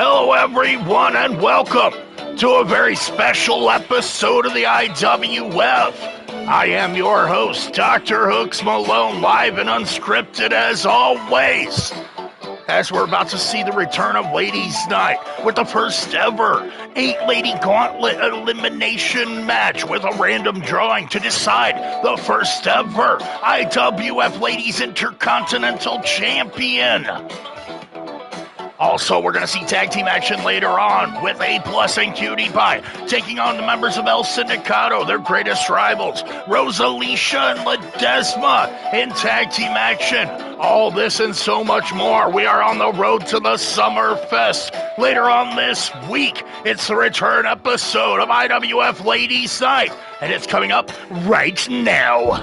Hello everyone and welcome to a very special episode of the IWF. I am your host, Dr. Hooks Malone, live and unscripted as always. As we're about to see the return of Ladies Night with the first ever 8-lady gauntlet elimination match with a random drawing to decide the first ever IWF Ladies Intercontinental Champion. Also, we're going to see tag team action later on with A+ and Cutie Pie taking on the members of El Sindicato, their greatest rivals, Rosalicia and Ledesma in tag team action. All this and so much more. We are on the road to the Summerfest. Later on this week, it's the return episode of IWF Ladies Night, and it's coming up right now.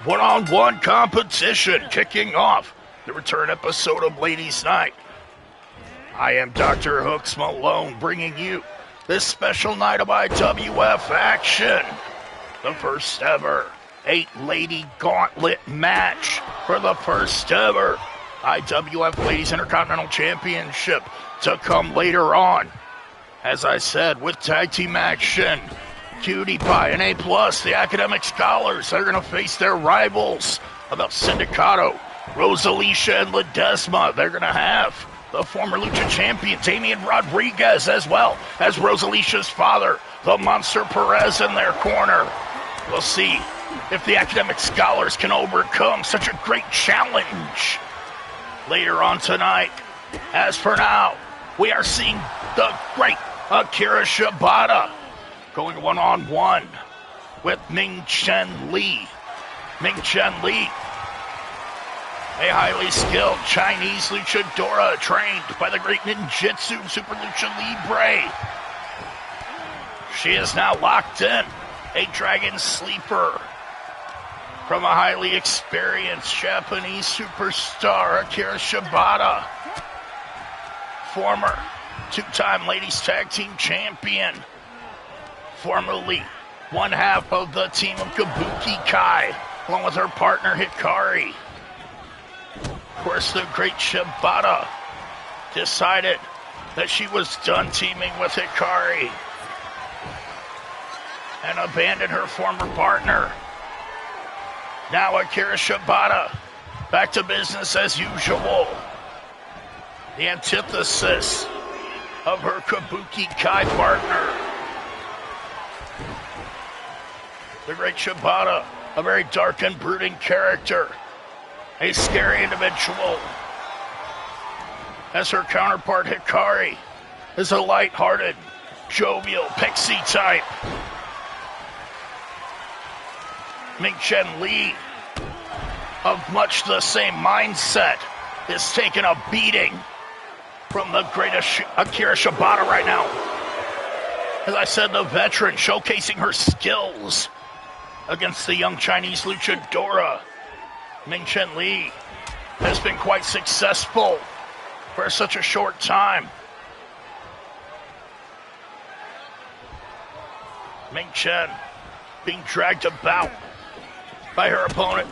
One-on-one competition kicking off the return episode of Ladies Night. I am Dr. Hooks Malone bringing you this special night of IWF action. The first ever 8-lady gauntlet match for the first ever IWF Ladies Intercontinental Championship to come later on. As I said, with tag team action, Cutie Pie and A+, the academic scholars, they're going to face their rivals of El Sindicato, Rosalicia and Ledesma. They're going to have the former Lucha champion, Damian Rodriguez, as well as Rosalicia's father, the Monster Perez, in their corner. We'll see if the academic scholars can overcome such a great challenge later on tonight. As for now, we are seeing the great Akira Shibata going one-on-one with Ming Chen Li. Ming Chen Li, a highly skilled Chinese luchadora trained by the great ninjutsu Super Lucha Libre. She is now locked in, a dragon sleeper from a highly experienced Japanese superstar, Akira Shibata, former two-time ladies tag team champion, formerly one half of the team of Kabuki Kai, along with her partner Hikari. Of course, the great Shibata decided that she was done teaming with Hikari. and abandon her former partner. Now Akira Shibata, back to business as usual. The antithesis of her Kabuki Kai partner. The great Shibata, a very dark and brooding character. A scary individual. As her counterpart Hikari is a light-hearted, jovial pixie type. Ming Chen Li, of much the same mindset, is taking a beating from the greatest Akira Shibata right now. As I said, the veteran showcasing her skills against the young Chinese luchadora. Ming Chen Li has been quite successful for such a short time. Ming Chen being dragged about by her opponent.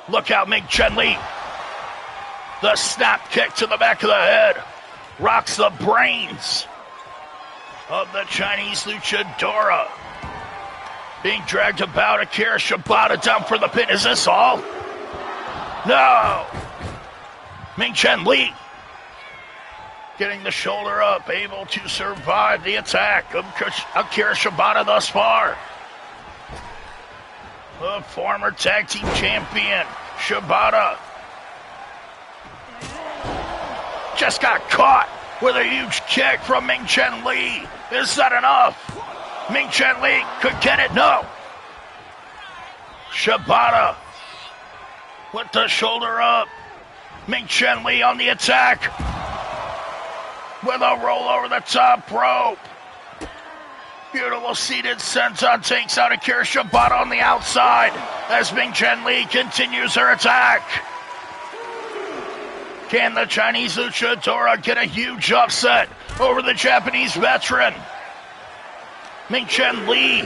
Look out, Ming Chen Li. The snap kick to the back of the head rocks the brains of the Chinese luchadora. Being dragged about, Akira Shibata down for the pin. Is this all? No! Ming Chen Li getting the shoulder up, able to survive the attack of Akira Shibata thus far. The former tag team champion, Shibata, just got caught with a huge kick from Ming Chen Li. Is that enough? Ming Chen Li could get it. No. Shibata with the shoulder up. Ming Chen Li on the attack with a roll over the top rope. Beautiful seated senton takes out Akira Shibata on the outside as Ming Chen Li continues her attack. Can the Chinese luchadora get a huge upset over the Japanese veteran? Ming Chen Li,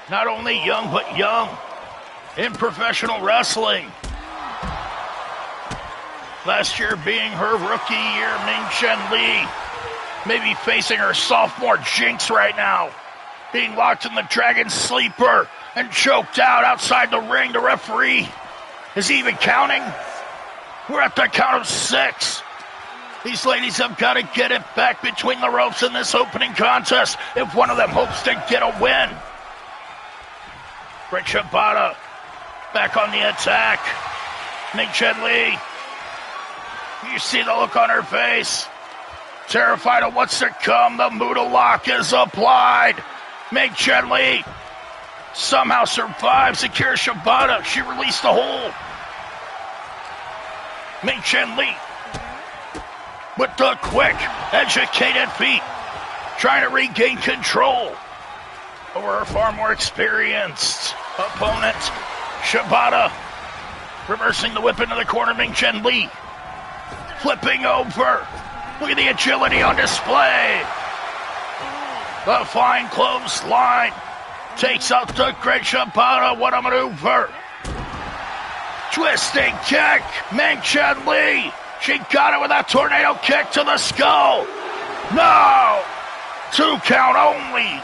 not only young, but young in professional wrestling. Last year being her rookie year, Ming Chen Li may be facing her sophomore jinx right now. Being locked in the Dragon Sleeper and choked out outside the ring. The referee, is he even counting? We're at the count of 6. These ladies have got to get it back between the ropes in this opening contest if one of them hopes to get a win. Great Shibata back on the attack. Ming Chen Li, you see the look on her face. Terrified of what's to come, the Muda Lock is applied. Ming Chen Li somehow survives Akira Shibata. She released the hold. Ming Chen Li with the quick, educated feet, trying to regain control over her far more experienced opponent. Shibata reversing the whip into the corner. Ming Chen Li flipping over. Look at the agility on display. The flying clothesline takes out the great Shibata. What a maneuver. Twisting kick. Ming Chen Li. She got it with a tornado kick to the skull. No. 2 count only.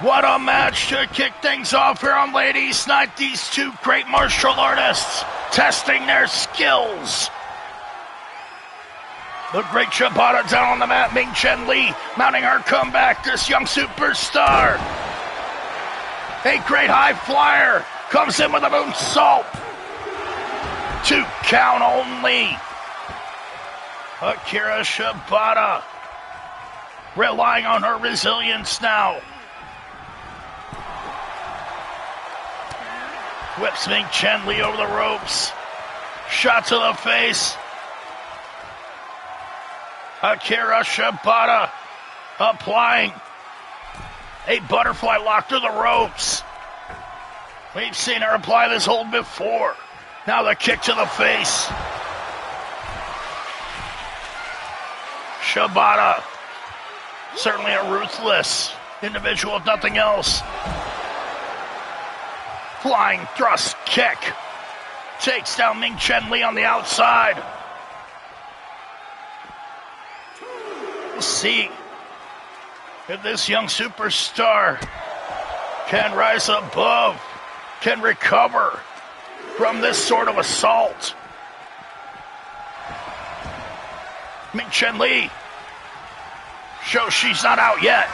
What a match to kick things off here on Ladies' Night. These two great martial artists testing their skills. The great Shibata down on the mat. Ming Chen Li mounting her comeback. This young superstar, a great high flyer, comes in with a moonsault. 2 count only. Akira Shibata relying on her resilience now. Whips Ming Chen Li over the ropes. Shot to the face. Akira Shibata applying a butterfly lock to the ropes. We've seen her apply this hold before. Now the kick to the face. Shibata, certainly a ruthless individual, if nothing else. Flying thrust kick. Takes down Ming Chen Li on the outside. We'll see if this young superstar can rise above, can recover from this sort of assault. Ming Chen Li shows she's not out yet.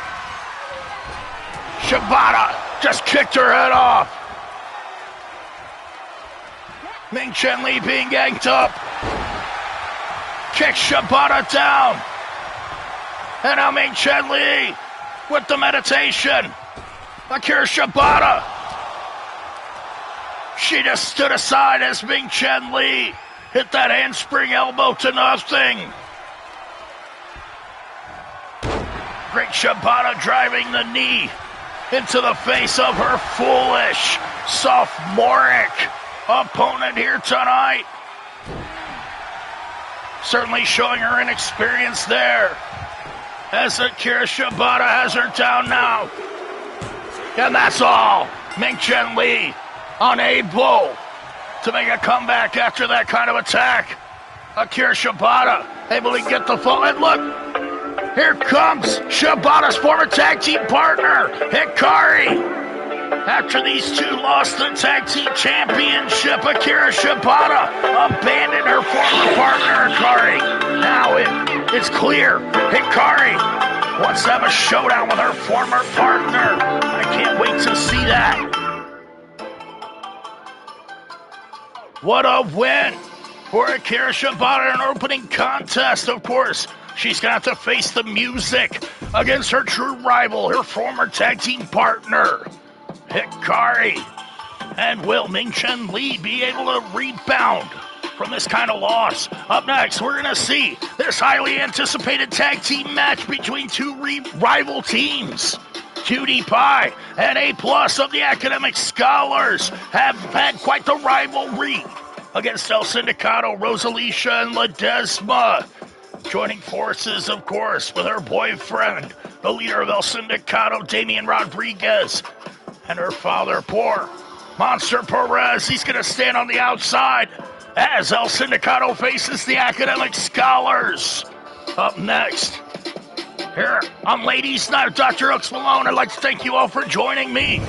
Shibata just kicked her head off. Ming Chen Li being yanked up. Kicks Shibata down. And now Ming Chen Li with the meditation. Akira Shibata. She just stood aside as Ming Chen Li hit that handspring elbow to nothing. Great Shibata driving the knee into the face of her foolish, sophomoric opponent here tonight. Certainly showing her inexperience there, as Akira Shibata has her down now. And that's all. Ming Chen Li unable to make a comeback after that kind of attack. Akira Shibata able to get the fall. And look, here comes Shibata's former tag team partner, Hikari. After these two lost the tag team championship, Akira Shibata abandoned her former partner, Hikari. Now it's clear Hikari wants to have a showdown with her former partner. I can't wait to see that. What a win for Akira Shibata in an opening contest, of course. She's going to have to face the music against her true rival, her former tag team partner, Hikari. And will Ming Chen Li be able to rebound from this kind of loss? Up next, we're going to see this highly anticipated tag team match between two rival teams. Cutie Pie and A+ of the Academic Scholars have had quite the rivalry against El Sindicato, Rosalicia, and Ledesma. Joining forces, of course, with her boyfriend, the leader of El Sindicato, Damian Rodriguez, and her father, poor Monster Perez. He's going to stand on the outside as El Sindicato faces the Academic Scholars. Up next, here on Ladies Night with Dr. Hooks Malone, I'd like to thank you all for joining me.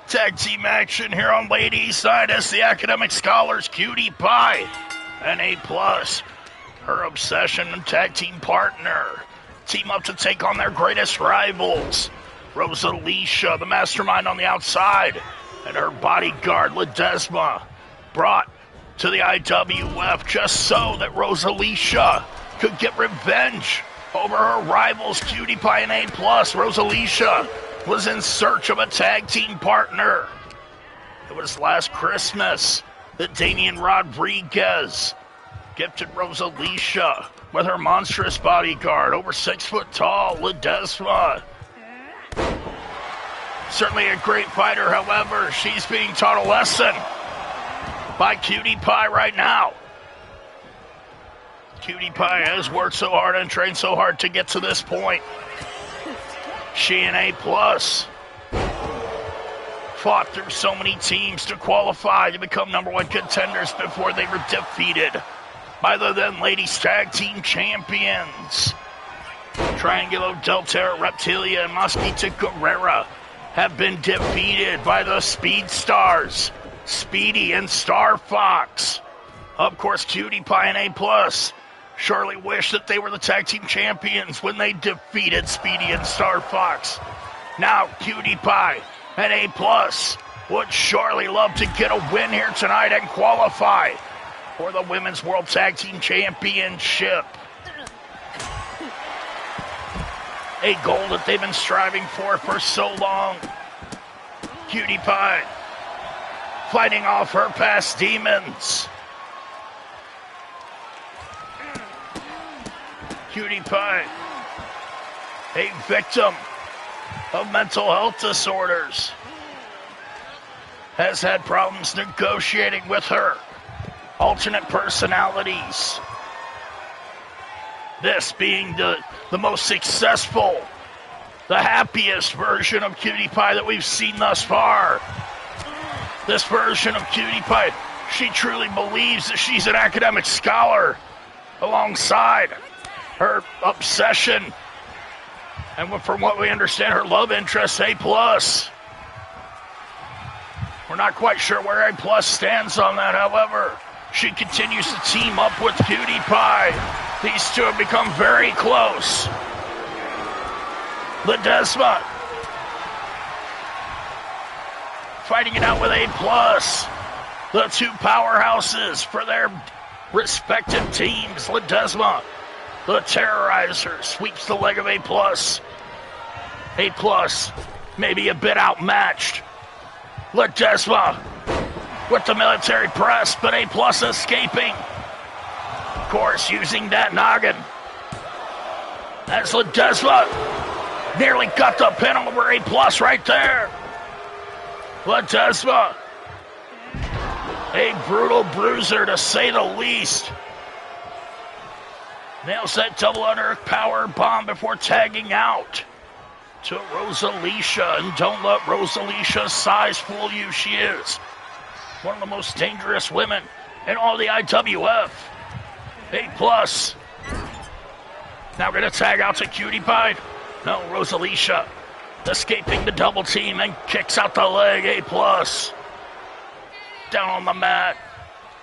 Tag team action here on ladies' side as the Academic Scholars Cutie Pie and A+, her obsession and tag team partner, team up to take on their greatest rivals. Rosalicia, the mastermind on the outside, and her bodyguard, Ledesma, brought to the IWF just so that Rosalicia could get revenge over her rivals, Cutie Pie and A+. Rosalicia was in search of a tag team partner. It was last Christmas that Damian Rodriguez gifted Rosalicia with her monstrous bodyguard, over 6 foot tall, Ledesma. Certainly a great fighter, however, she's being taught a lesson by Cutie Pie right now. Cutie Pie has worked so hard and trained so hard to get to this point. She and A+ fought through so many teams to qualify to become #1 contenders before they were defeated by the then ladies tag team champions. Triangulo del Terra, Reptilia, and Mosquita Guerrera have been defeated by the Speed Stars, Speedy and Star Fox. Of course, Cutie Pie and A+ surely wish that they were the tag team champions when they defeated Speedy and Star Fox. Now, Cutie Pie and A+ would surely love to get a win here tonight and qualify for the Women's World Tag Team Championship. A goal that they've been striving for so long. Cutie Pie fighting off her past demons. Cutie Pie, a victim of mental health disorders, has had problems negotiating with her alternate personalities. This being the most successful, the happiest version of Cutie Pie that we've seen thus far. This version of Cutie Pie, she truly believes that she's an academic scholar alongside her obsession, and from what we understand, her love interest, A+. We're not quite sure where A+ stands on that, however. She continues to team up with Cutie Pie. These two have become very close. Ledesma fighting it out with A+. The two powerhouses for their respective teams. Ledesma, the terrorizer, sweeps the leg of A+. A+ maybe a bit outmatched. Ledesma with the military press, but A+ escaping. Of course, using that noggin. As Ledesma nearly got the pin over A+ right there. Ledesma, a brutal bruiser to say the least. Nails that double under power bomb before tagging out to Rosalicia. And don't let Rosalicia's size fool you. She is one of the most dangerous women in all the IWF. A+. Now we're going to tag out to Cutie Pie. No, Rosalicia escaping the double team and kicks out the leg. A+. Down on the mat.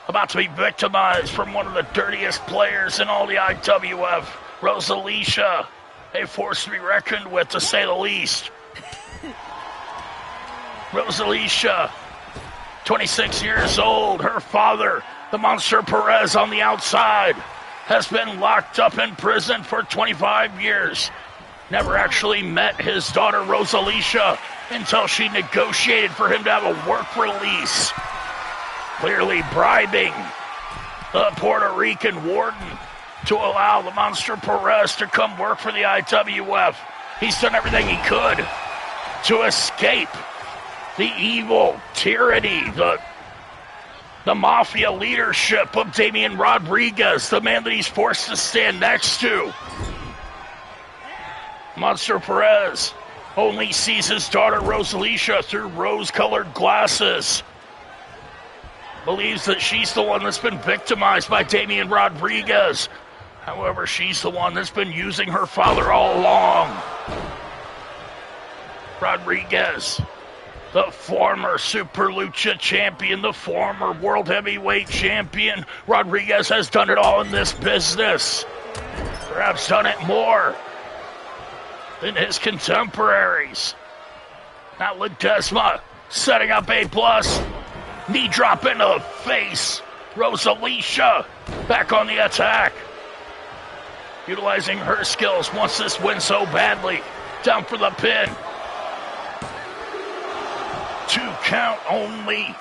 About to be victimized from one of the dirtiest players in all the IWF. Rosalicia, a force to be reckoned with, to say the least. Rosalicia, 26 years old. Her father, the Monster Perez on the outside, has been locked up in prison for 25 years. Never actually met his daughter Rosalicia until she negotiated for him to have a work release, clearly bribing the Puerto Rican warden to allow the Monster Perez to come work for the IWF. He's done everything he could to escape the evil tyranny, the mafia leadership of Damian Rodriguez, the man that he's forced to stand next to. Monster Perez only sees his daughter Rosalicia through rose-colored glasses. Believes that she's the one that's been victimized by Damian Rodriguez. However, she's the one that's been using her father all along. Rodriguez The former Super Lucha champion, the former World Heavyweight champion, Rodriguez has done it all in this business. Perhaps done it more than his contemporaries. Now Ledesma setting up A+. Knee drop into the face. Rosalicia back on the attack. Utilizing her skills, wants this win so badly. Down for the pin. 2 count only.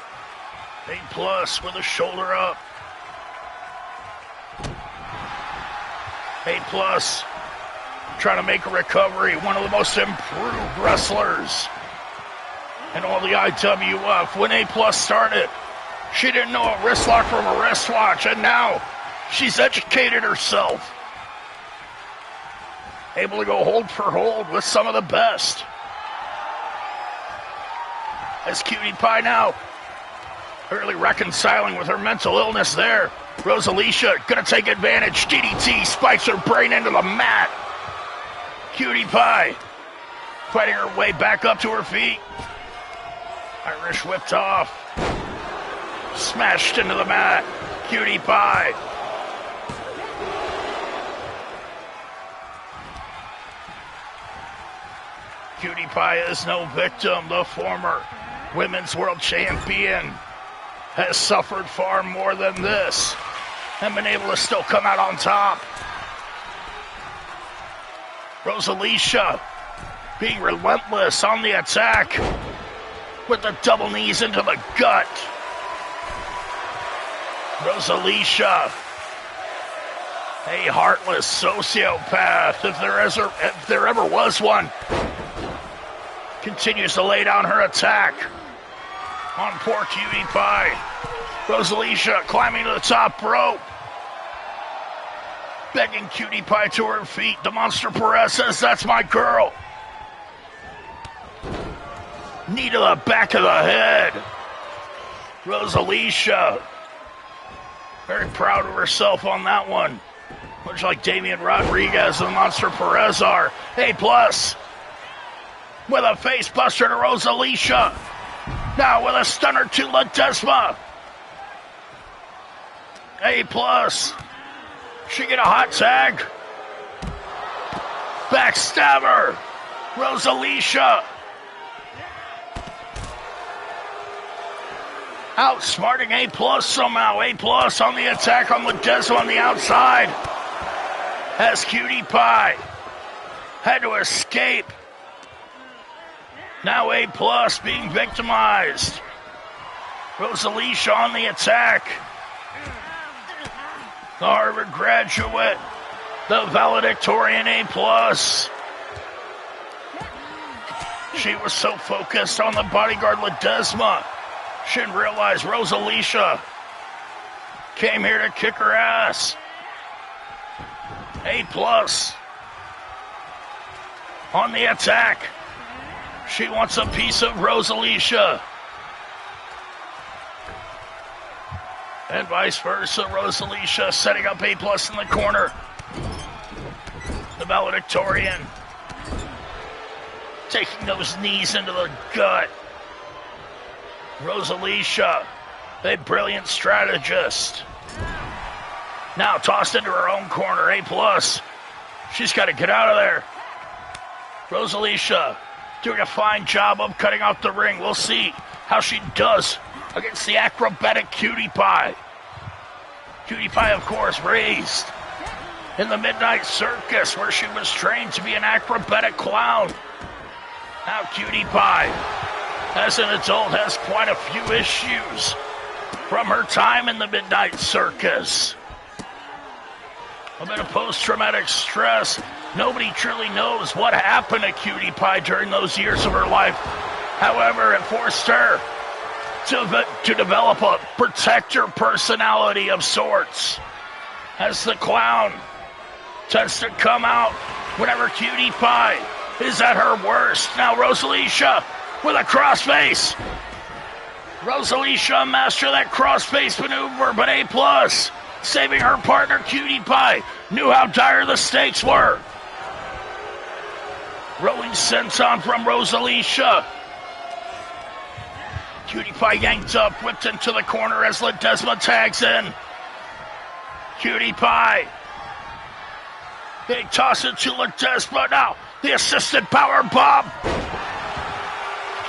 A+ with a shoulder up. A+ trying to make a recovery. One of the most improved wrestlers in all the IWF. When A+ started, she didn't know a wrist lock from a wristwatch, and now she's educated herself. Able to go hold for hold with some of the best. As Cutie Pie now early reconciling with her mental illness there. Rosalicia gonna take advantage. DDT spikes her brain into the mat. Cutie Pie fighting her way back up to her feet. Irish whipped off. Smashed into the mat. Cutie Pie. Cutie Pie is no victim. The former women's world champion has suffered far more than this and been able to still come out on top. Rosalicia being relentless on the attack with the double knees into the gut. Rosalicia, a heartless sociopath, if there ever was one, continues to lay down her attack on poor Cutie Pie. Rosalicia climbing to the top rope, begging Cutie Pie to her feet. The Monster Perez says, "That's my girl." Knee to the back of the head. Rosalicia, very proud of herself on that one. Much like Damian Rodriguez and Monster Perez are. A+ with a face buster to Rosalicia. Now with a stunner to Ledesma. A+. She get a hot tag. Backstabber. Rosalicia. Outsmarting A+ somehow. A+ on the attack on Ledesma on the outside. As Cutie Pie had to escape. Now A+ being victimized. Rosalicia on the attack. The Harvard graduate, the valedictorian A+. She was so focused on the bodyguard Ledesma, she didn't realize Rosalicia came here to kick her ass. A+ on the attack. She wants a piece of Rosalicia. And vice versa, Rosalicia setting up A+ in the corner. The valedictorian taking those knees into the gut. Rosalicia, a brilliant strategist. Now tossed into her own corner, A+. She's got to get out of there. Rosalicia doing a fine job of cutting off the ring. We'll see how she does against the acrobatic Cutie Pie. Cutie Pie, of course, raised in the Midnight Circus where she was trained to be an acrobatic clown. Now Cutie Pie, as an adult, has quite a few issues from her time in the Midnight Circus. A bit of post-traumatic stress. Nobody truly knows what happened to Cutie Pie during those years of her life. However, it forced her to develop a protector personality of sorts, as the clown tends to come out whenever Cutie Pie is at her worst. Now Rosalicia with a crossface. Rosalicia mastered that crossface maneuver, but A+, saving her partner Cutie Pie, knew how dire the stakes were. Rolling senton from Rosalicia. Cutie Pie yanked up, whipped into the corner as Ledesma tags in. Cutie Pie. They toss it to Ledesma now. The assisted power bomb.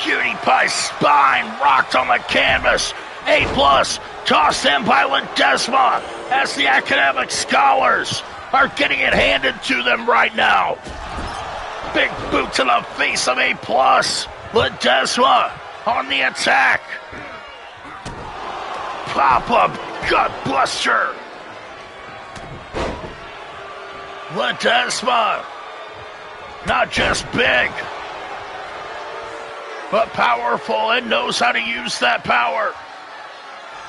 Cutie Pie's spine rocked on the canvas. A+, tossed in by Ledesma as the academic scholars are getting it handed to them right now. Big boot to the face of A+. Ledesma on the attack. Pop-up gut buster. Ledesma, not just big, but powerful and knows how to use that power.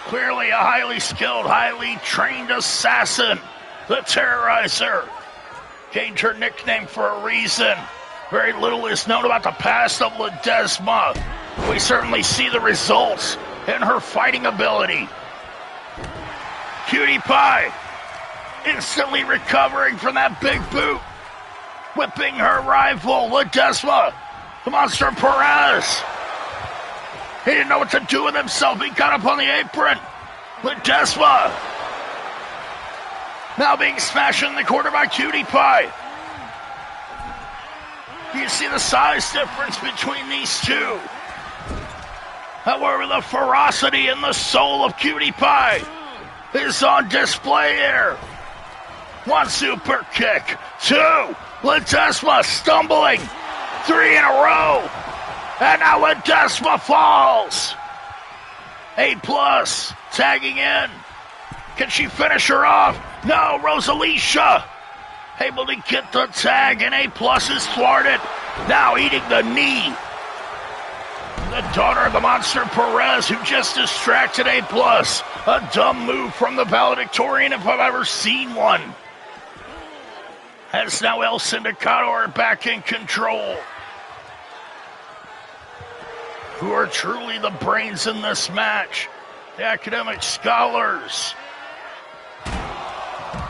Clearly a highly skilled, highly trained assassin. The Terrorizer. Gained her nickname for a reason. Very little is known about the past of Ledesma. We certainly see the results in her fighting ability. Cutie Pie instantly recovering from that big boot. Whipping her rival, Ledesma, the Monster Perez. He didn't know what to do with himself. He got up on the apron. Ledesma now being smashed in the corner by Cutie Pie. You see the size difference between these two. However, the ferocity and the soul of Cutie Pie is on display here. One super kick, two, Ledesma stumbling, three in a row, and now Ledesma falls. A+ tagging in. Can she finish her off? No, Rosalicia able to get the tag, and A+ is thwarted. Now eating the knee. The daughter of the Monster Perez, who just distracted A+. A dumb move from the valedictorian if I've ever seen one. As now El Sindicato are back in control. Who are truly the brains in this match? The academic scholars.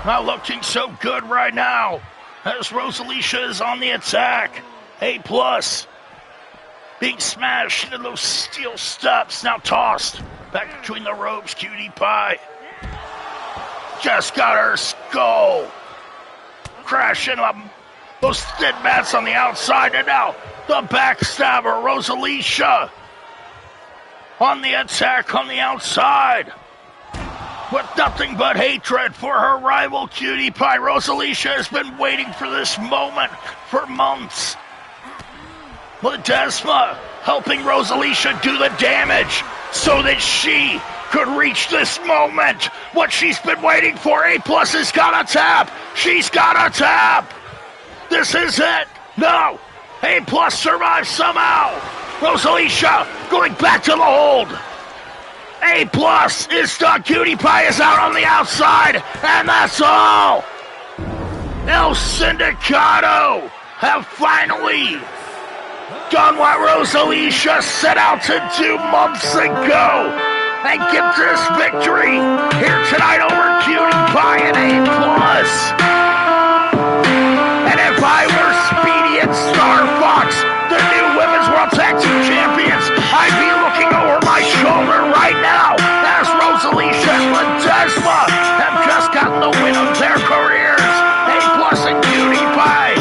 Not looking so good right now, as Rosalicia is on the attack. A+ being smashed into those steel steps, now tossed back between the ropes. Cutie Pie just got her skull crashing on those thin mats on the outside, and now the backstabber, Rosalicia, on the attack on the outside. With nothing but hatred for her rival, Cutie Pie, Rosalicia has been waiting for this moment for months. Ledesma helping Rosalicia do the damage so that she could reach this moment. What she's been waiting for. A+ has got a tap. She's got a tap. This is it. No. A+ survives somehow. Rosalicia going back to the hold. A+ is stuck. Cutie Pie is out on the outside. And that's all. El Sindicato have finally done what Rosalicia set out to do months ago and get this victory here tonight over Cutie Pie and A+. And if I were Speedy and Star Fox, the new Women's World Tag Team Champions, I'd be looking over my shoulder right now as Rosalicia and Ledesma have just gotten the win of their careers. A+ and Cutie Pie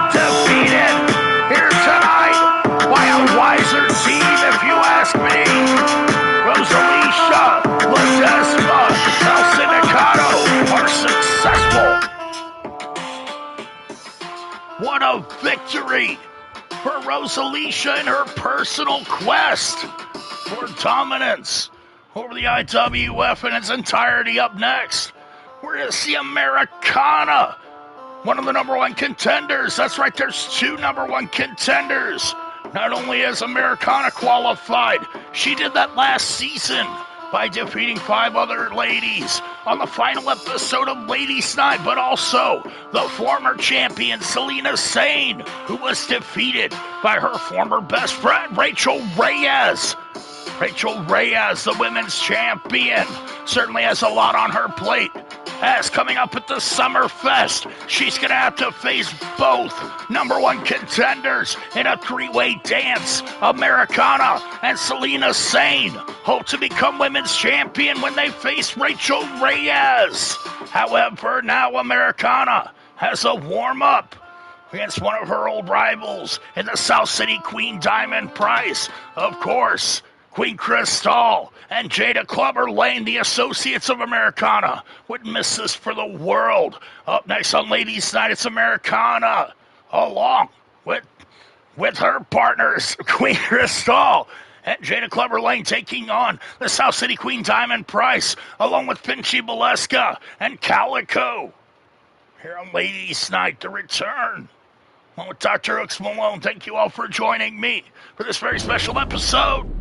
defeated here tonight by a wiser team, if you ask me. Rosalicia, Ledesma, El Sindicato are successful. What a victory for Rosalicia in her personal quest for dominance over the IWF in its entirety. Up next, we're going to see Americana, one of the #1 contenders. That's right, there's two #1 contenders. Not only has Americana qualified, she did that last season by defeating 5 other ladies on the final episode of Ladies Night, but also the former champion Selena Sane, who was defeated by her former best friend Rachel Reyes. Rachel Reyes, the women's champion, certainly has a lot on her plate. as coming up at the Summerfest, she's going to have to face both #1 contenders in a three-way dance. Americana and Selena Sane hope to become women's champion when they face Rachel Reyes. However, now Americana has a warm-up against one of her old rivals in the South City Queen Diamond Price. Of course, Queen Crystal and Jada Clubber Lane, the associates of Americana. Wouldn't miss this for the world. Up next on Ladies Night, it's Americana, along with her partners, Queen Crystal and Jada Clubber Lane, taking on the South City Queen Diamond Price, along with Finchy Baleska and Calico. Here on Ladies Night, the return. Along with Dr. Hooks Malone, thank you all for joining me for this very special episode.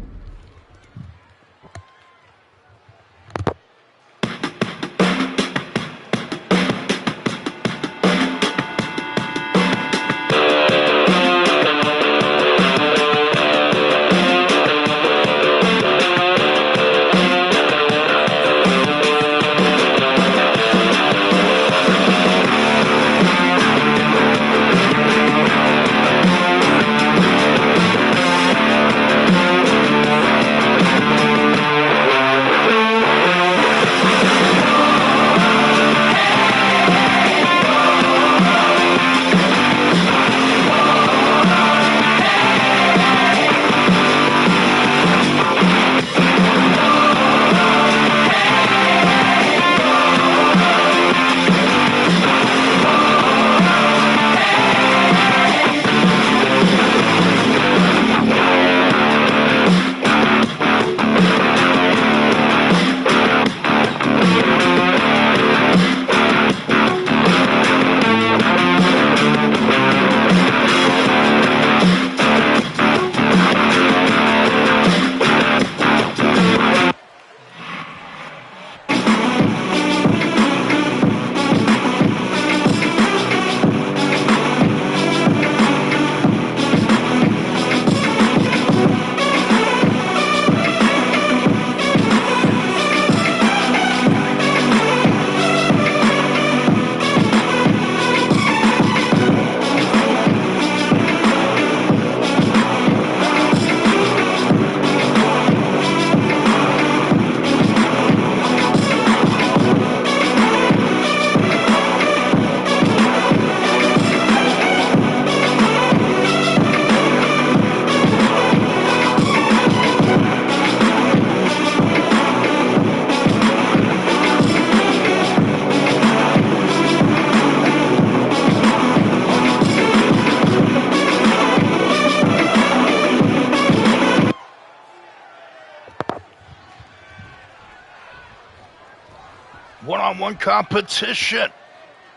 One-on-one competition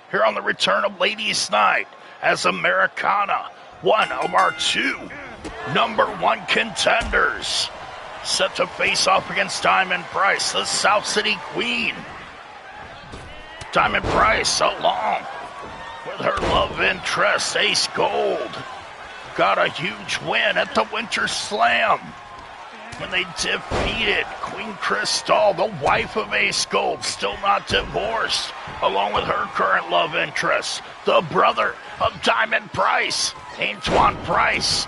here on the return of Ladies Night as Americana, one of our two #1 contenders, set to face off against Diamond Price, the South City Queen. Diamond Price, along with her love interest, Ace Gold, got a huge win at the Winter Slam when they defeated Queen Crystal, the wife of Ace Gold, still not divorced, along with her current love interest, the brother of Diamond Price, Antoine Price.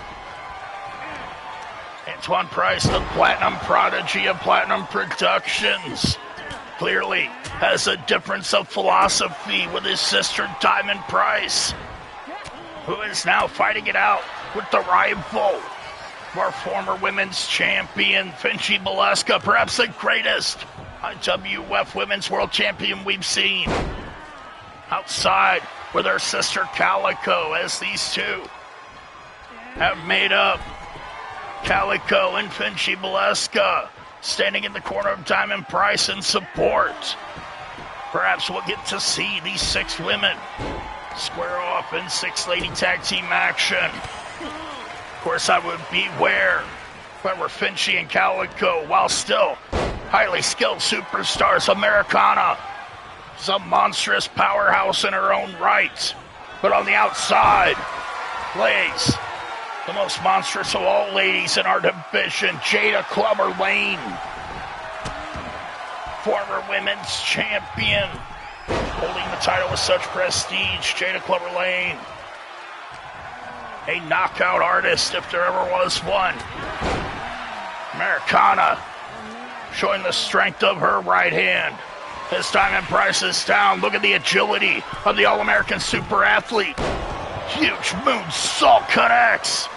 Antoine Price, the platinum prodigy of Platinum Productions, clearly has a difference of philosophy with his sister Diamond Price, who is now fighting it out with the rival, our former women's champion, Finchy Baleska, perhaps the greatest IWF Women's World Champion we've seen. Outside with her sister Calico, as these two have made up. Calico and Finchy Baleska standing in the corner of Diamond Price in support. Perhaps we'll get to see these 6 women square off in 6-lady tag team action. Of course, I would beware if I were Finchy and Calico, while still highly skilled superstars. Americana is a monstrous powerhouse in her own right. But on the outside plays the most monstrous of all ladies in our division, Jada Clubber Lane, former women's champion, Holding the title with such prestige, Jada Clover Lane. A knockout artist, if there ever was one. Americana showing the strength of her right hand. As Diamond Price is down, look at the agility of the All-American super athlete. Huge moonsault connects.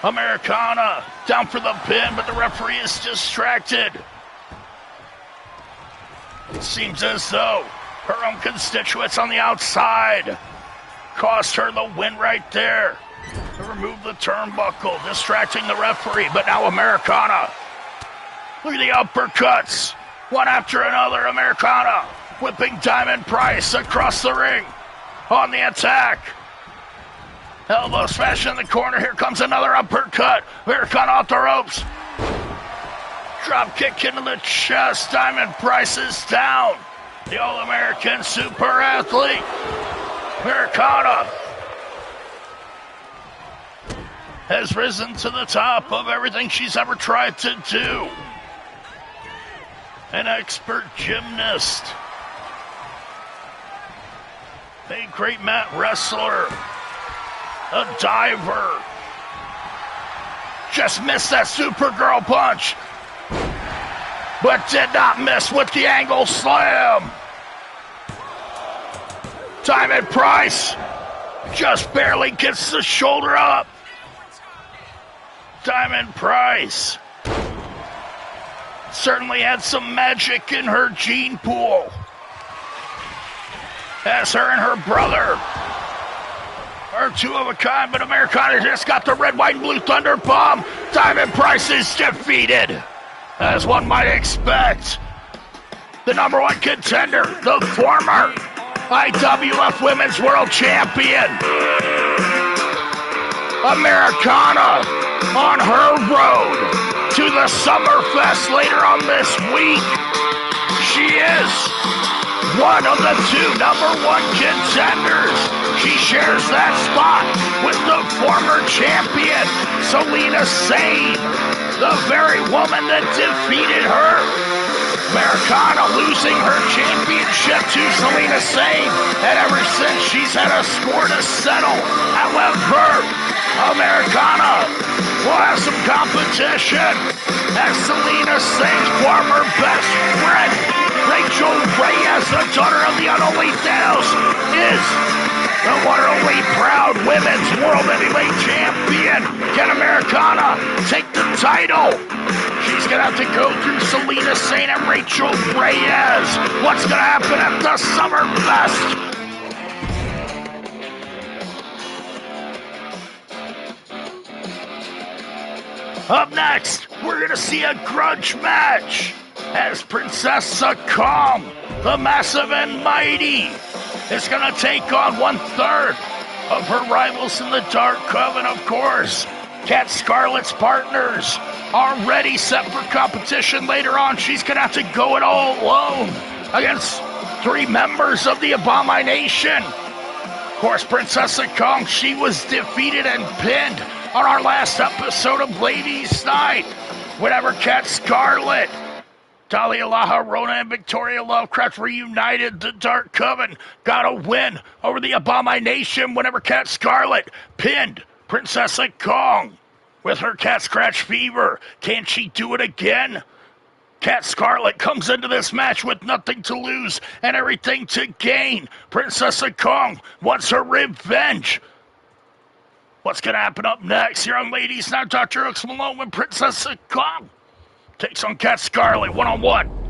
Americana down for the pin, but the referee is distracted. It seems as though her own constituents on the outside cost her the win right there. To remove the turnbuckle, distracting the referee, but now Americana. Look at the uppercuts. One after another, Americana whipping Diamond Price across the ring on the attack. Elbow smash in the corner. Here comes another uppercut. Americana off the ropes. Drop kick into the chest. Diamond Price is down. The All-American super athlete. Americana has risen to the top of everything she's ever tried to do. An expert gymnast. A great mat wrestler. A diver. Just missed that Supergirl punch. But did not miss with the angle slam. Diamond Price just barely gets the shoulder up. Diamond Price certainly had some magic in her gene pool. As her and her brother are two of a kind, but Americana just got the red, white, and blue thunder bomb. Diamond Price is defeated. As one might expect, the number one contender, the former IWF Women's World Champion, Americana, on her road to the Summerfest later on this week. She is one of the two number one contenders. She shares that spot with the former champion, Selena Sane, the very woman that defeated her. Americana losing her championship to Selena Sane, and ever since she's had a score to settle. However, Americana will have some competition as Selena Sane's former best friend, Rachel Reyes, the daughter of the unholy Thanos, is the one and only proud women's world heavyweight champion. Can Americana take the title? She's going to have to go through Selena Sane and Rachel Reyes. What's going to happen at the Summerfest? Up next, we're going to see a grudge match as Princess Kong, the massive and mighty, is going to take on 1/3 of her rivals in the Dark Coven, of course. Cat Scarlet's partners are ready, set for competition later on. She's going to have to go it all alone against 3 members of the Abomination. Of course, Princess Kong, she was defeated and pinned on our last episode of Ladies' Night. Whenever Cat Scarlet, Dahlia Laha, Rona, and Victoria Lovecraft reunited, the Dark Coven got a win over the Abomination whenever Cat Scarlet pinned Princess Kong with her cat scratch fever. Can she do it again? Cat Scarlet comes into this match with nothing to lose and everything to gain. Princess Kong wants her revenge. What's going to happen up next here on Ladies Night? Dr. Hooks Malone when Princess Kong takes on Cat Scarlet one-on-one.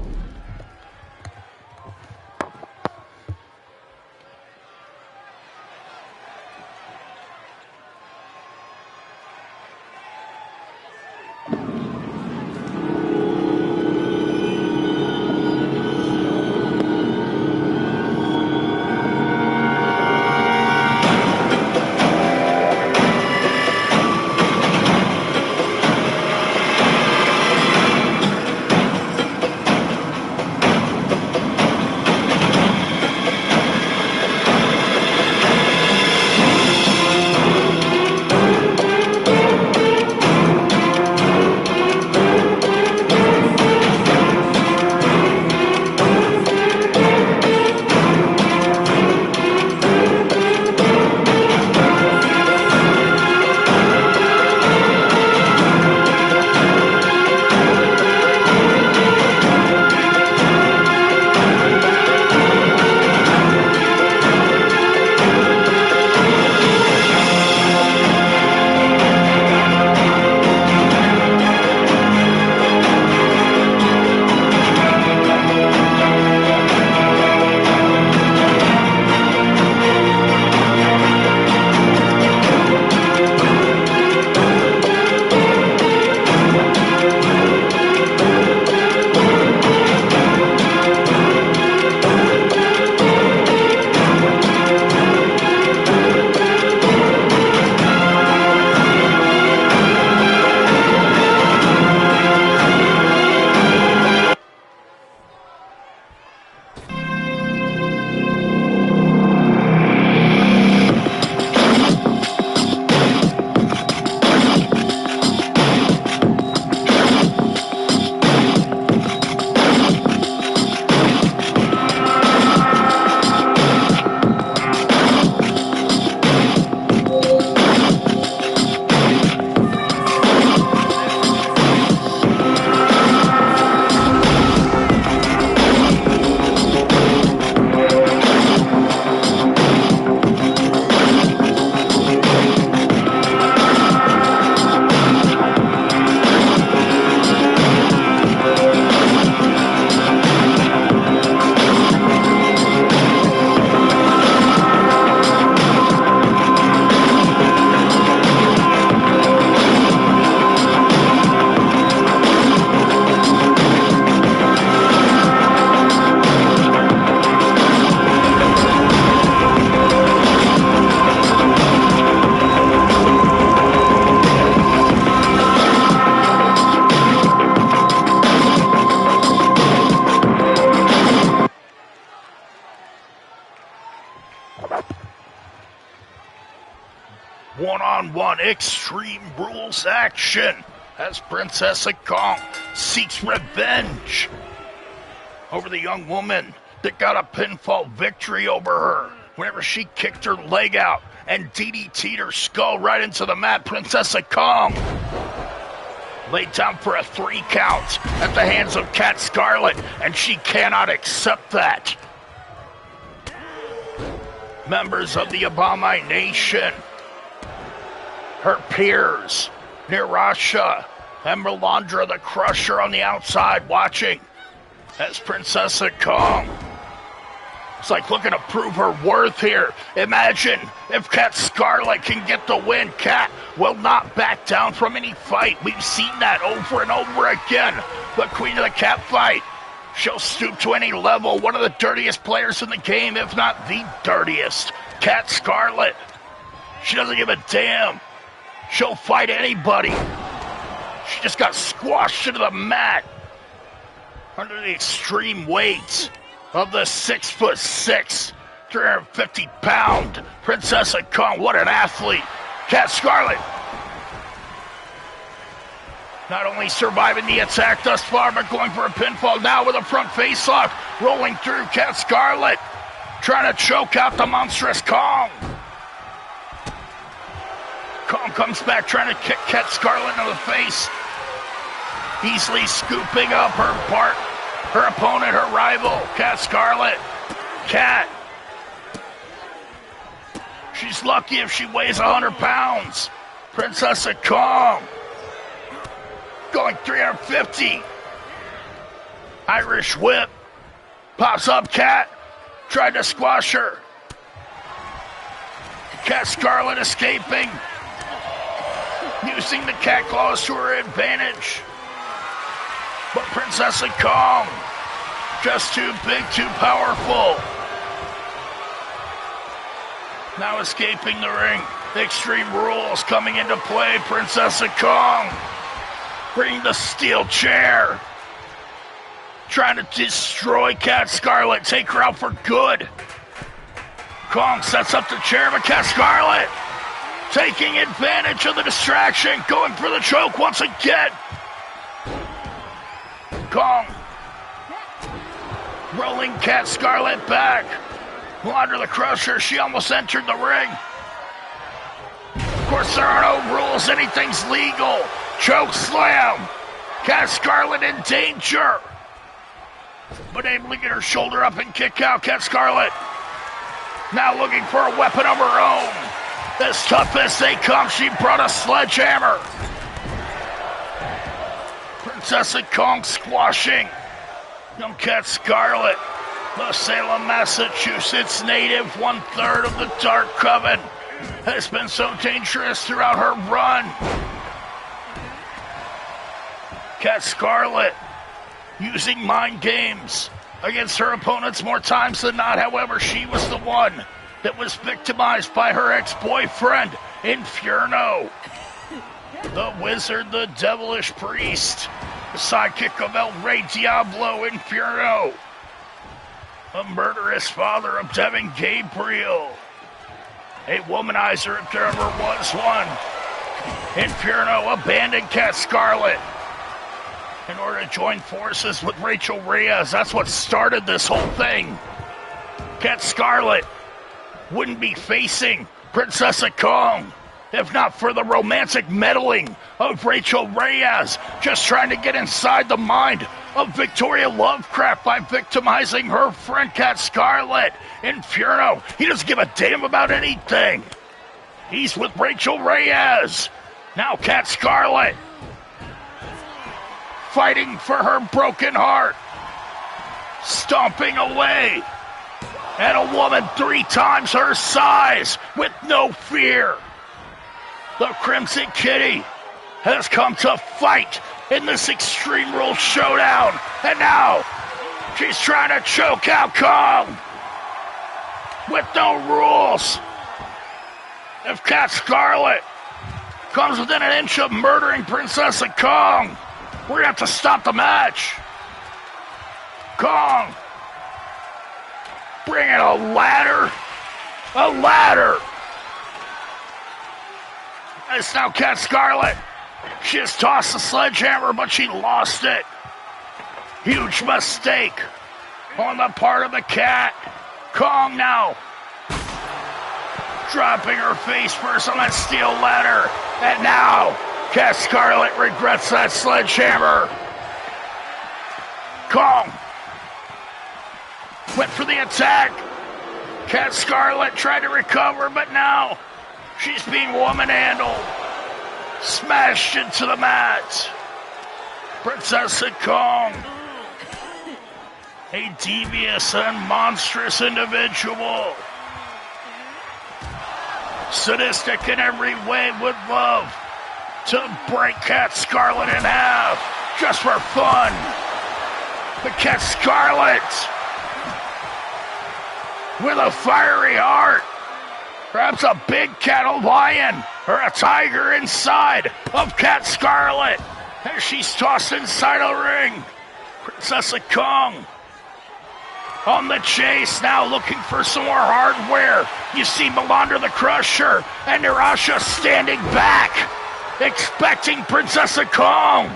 one-on-one Extreme Rules action as Princess Kong seeks revenge over the young woman that got a pinfall victory over her whenever she kicked her leg out and DDT'd her skull right into the mat. Princess Kong laid down for a 3 count at the hands of Cat Scarlet, and she cannot accept that. Members of the Abomination, her peers, Nirasha and Melandra the Crusher on the outside watching as Princess Kong is like looking to prove her worth here. Imagine if Cat Scarlet can get the win. Cat will not back down from any fight. We've seen that over and over again. The Queen of the Cat fight. She'll stoop to any level. One of the dirtiest players in the game, if not the dirtiest. Cat Scarlet. She doesn't give a damn. She'll fight anybody. She just got squashed into the mat under the extreme weight of the 6'6", 350-pound Princess Kong. What an athlete. Cat Scarlet not only surviving the attack thus far, but going for a pinfall now with a front facelock. Rolling through Cat Scarlet, trying to choke out the monstrous Kong. Kong comes back trying to kick Cat Scarlet in the face. Easily scooping up her opponent, her rival, Cat Scarlet. Cat. She's lucky if she weighs 100 pounds. Princess Kong going 350. Irish whip. Pops up Cat. Tried to squash her. Cat Scarlet escaping. Using the cat claws to her advantage. But Princess Kong, just too big, too powerful. Now escaping the ring. Extreme Rules coming into play. Princess Kong bringing the steel chair. Trying to destroy Cat Scarlet, take her out for good. Kong sets up the chair, but Cat Scarlet taking advantage of the distraction, going for the choke once again. Kong rolling Cat Scarlet back. Melandra the Crusher, she almost entered the ring. Of course, there are no rules, anything's legal. Choke slam. Cat Scarlet in danger. But able to get her shoulder up and kick out. Cat Scarlet now looking for a weapon of her own. As tough as they come, she brought a sledgehammer. Princess Kong squashing young Cat Scarlet. The Salem, Massachusetts native, 1/3 of the Dark Coven, has been so dangerous throughout her run. Cat Scarlet using mind games against her opponents more times than not. However, she was the one that was victimized by her ex-boyfriend, Inferno. The wizard, the devilish priest, the sidekick of El Rey Diablo, Inferno. A murderous father of Devin Gabriel. A womanizer if there ever was one. Inferno abandoned Cat Scarlet in order to join forces with Rachel Reyes. That's what started this whole thing. Cat Scarlet wouldn't be facing Princess Kong if not for the romantic meddling of Rachel Reyes, just trying to get inside the mind of Victoria Lovecraft by victimizing her friend Cat Scarlet. Inferno, he doesn't give a damn about anything. He's with Rachel Reyes. Now Cat Scarlet fighting for her broken heart, stomping away at a woman 3 times her size with no fear. The Crimson Kitty has come to fight in this Extreme Rules showdown, and now she's trying to choke out Kong with no rules. If Cat Scarlet comes within an inch of murdering Princess Kong, we're gonna have to stop the match. Kong bringing a ladder. It's now Cat Scarlet. She has tossed the sledgehammer, but she lost it. Huge mistake on the part of the Cat. Kong now dropping her face first on that steel ladder. And now Cat Scarlet regrets that sledgehammer. Kong went for the attack. Cat Scarlet tried to recover, but now she's being woman-handled. Smashed into the mat. Princess Kong, a devious and monstrous individual. Sadistic in every way, would love to break Cat Scarlet in half just for fun. But Cat Scarlet, with a fiery heart, perhaps a big cat, a lion, or a tiger inside of Cat Scarlet as she's tossed inside a ring. Princess Kong on the chase now, looking for some more hardware. You see Melandra the Crusher and Narasha standing back, expecting Princess Kong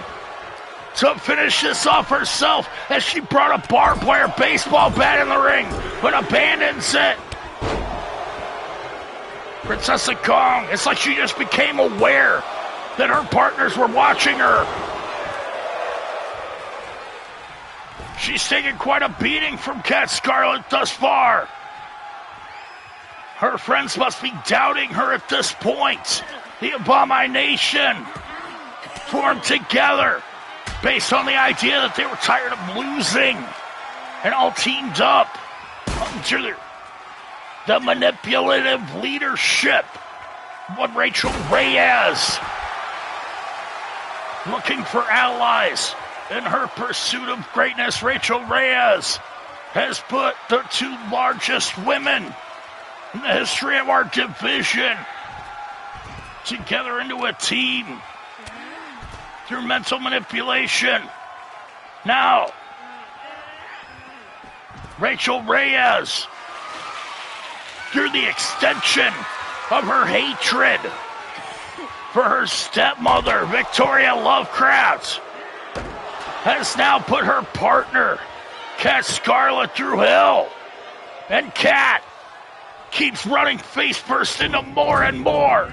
to finish this off herself as she brought a barbed wire baseball bat in the ring, but abandons it. Princess Kong, it's like she just became aware that her partners were watching her. She's taken quite a beating from Cat Scarlet thus far. Her friends must be doubting her at this point. The Abomination formed together based on the idea that they were tired of losing and all teamed up under the manipulative leadership of Rachel Reyes, looking for allies in her pursuit of greatness. Rachel Reyes has put the two largest women in the history of our division together into a team through mental manipulation. Now, Rachel Reyes, through the extension of her hatred for her stepmother, Victoria Lovecraft, has now put her partner, Cat Scarlet, through hell. And Cat keeps running face first into more and more.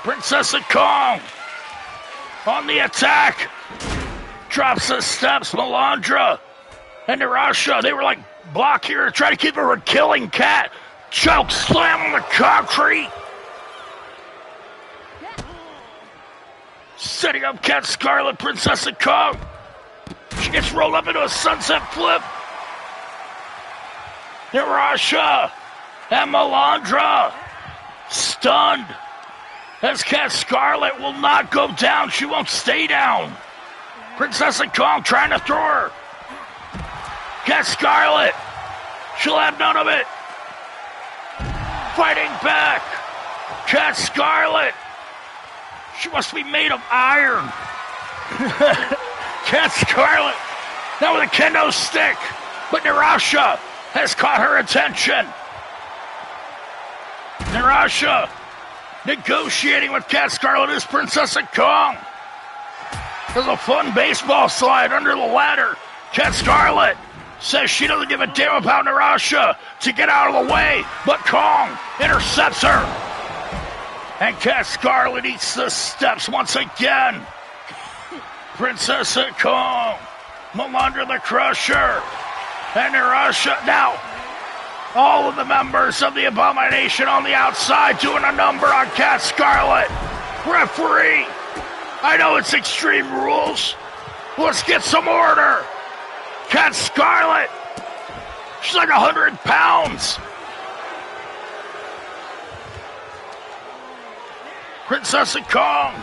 Princess Kong on the attack, drops the steps. Melandra and Narasha, they were like blocking her, trying to keep her from killing Cat. Choke slam on the concrete. Setting up Cat Scarlet. Princess Kong, she gets rolled up into a sunset flip. Narasha and Melandra stunned as Cat Scarlet will not go down. She won't stay down. Princess Kong trying to throw her. Cat Scarlet, she'll have none of it. Fighting back. Cat Scarlet, she must be made of iron. Cat Scarlet, now with a kendo stick. But Narasha has caught her attention. Narasha negotiating with Cat Scarlet is Princess Kong. There's a fun baseball slide under the ladder. Cat Scarlet says she doesn't give a damn about Narasha to get out of the way, but Kong intercepts her. And Cat Scarlet eats the steps once again. Princess Kong, Melandra the Crusher, and Narasha. Now, all of the members of the Abomination on the outside doing a number on Cat Scarlet. Referee, I know it's Extreme Rules. Let's get some order. Cat Scarlet, she's like 100 pounds. Princess Kong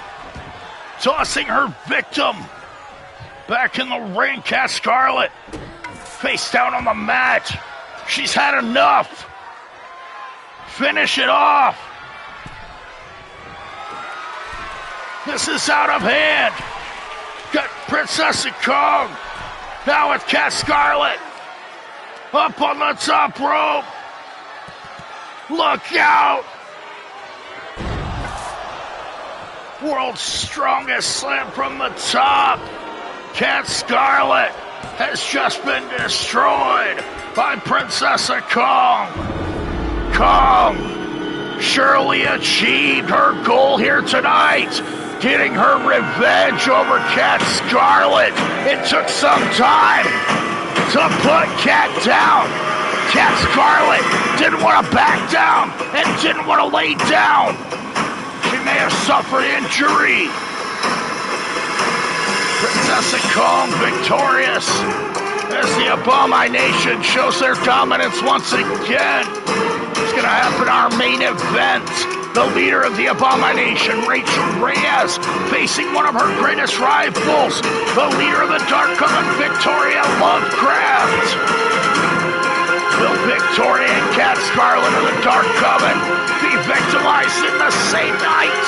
tossing her victim back in the ring. Cat Scarlet face down on the mat. She's had enough. Finish it off. This is out of hand. Got Princess Kong now with Cat Scarlet up on the top rope. Look out. World's strongest slam from the top. Cat Scarlet has just been destroyed by Princess Kong. Kong surely achieved her goal here tonight, getting her revenge over Cat Scarlet. It took some time to put Cat down. Cat Scarlet didn't want to back down and didn't want to lay down. She may have suffered injury. Princess Kong victorious as the Abomination shows their dominance once again. It's going to happen in our main event. The leader of the Abomination, Rachel Reyes, facing one of her greatest rivals, the leader of the Dark Coven, Victoria Lovecraft. Will Victoria and Cat Scarlet of the Dark Coven be victimized in the same night?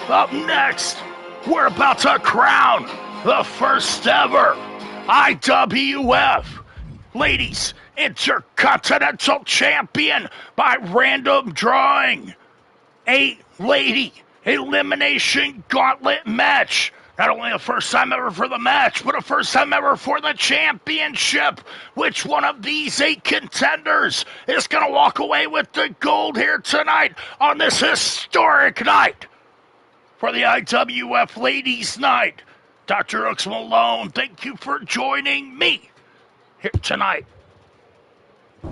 Up next, we're about to crown the first ever IWF Ladies Intercontinental Champion by random drawing. 8-lady elimination gauntlet match. Not only the first time ever for the match, but a first time ever for the championship. Which one of these 8 contenders is going to walk away with the gold here tonight on this historic night for the IWF Ladies Night? Dr. Hooks Malone, thank you for joining me here tonight. The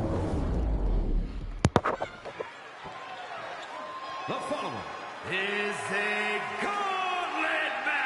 following is a gauntlet match.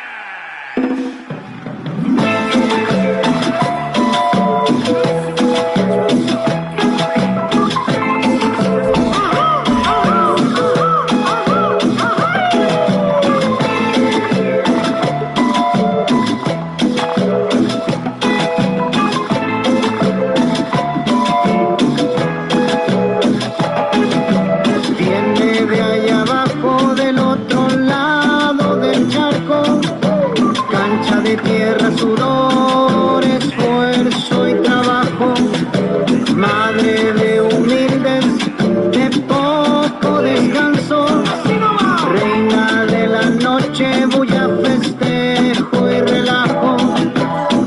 Tierra, sudor, esfuerzo y trabajo, madre de humildes, de poco descanso, reina de la noche, bulla, festejo y relajo.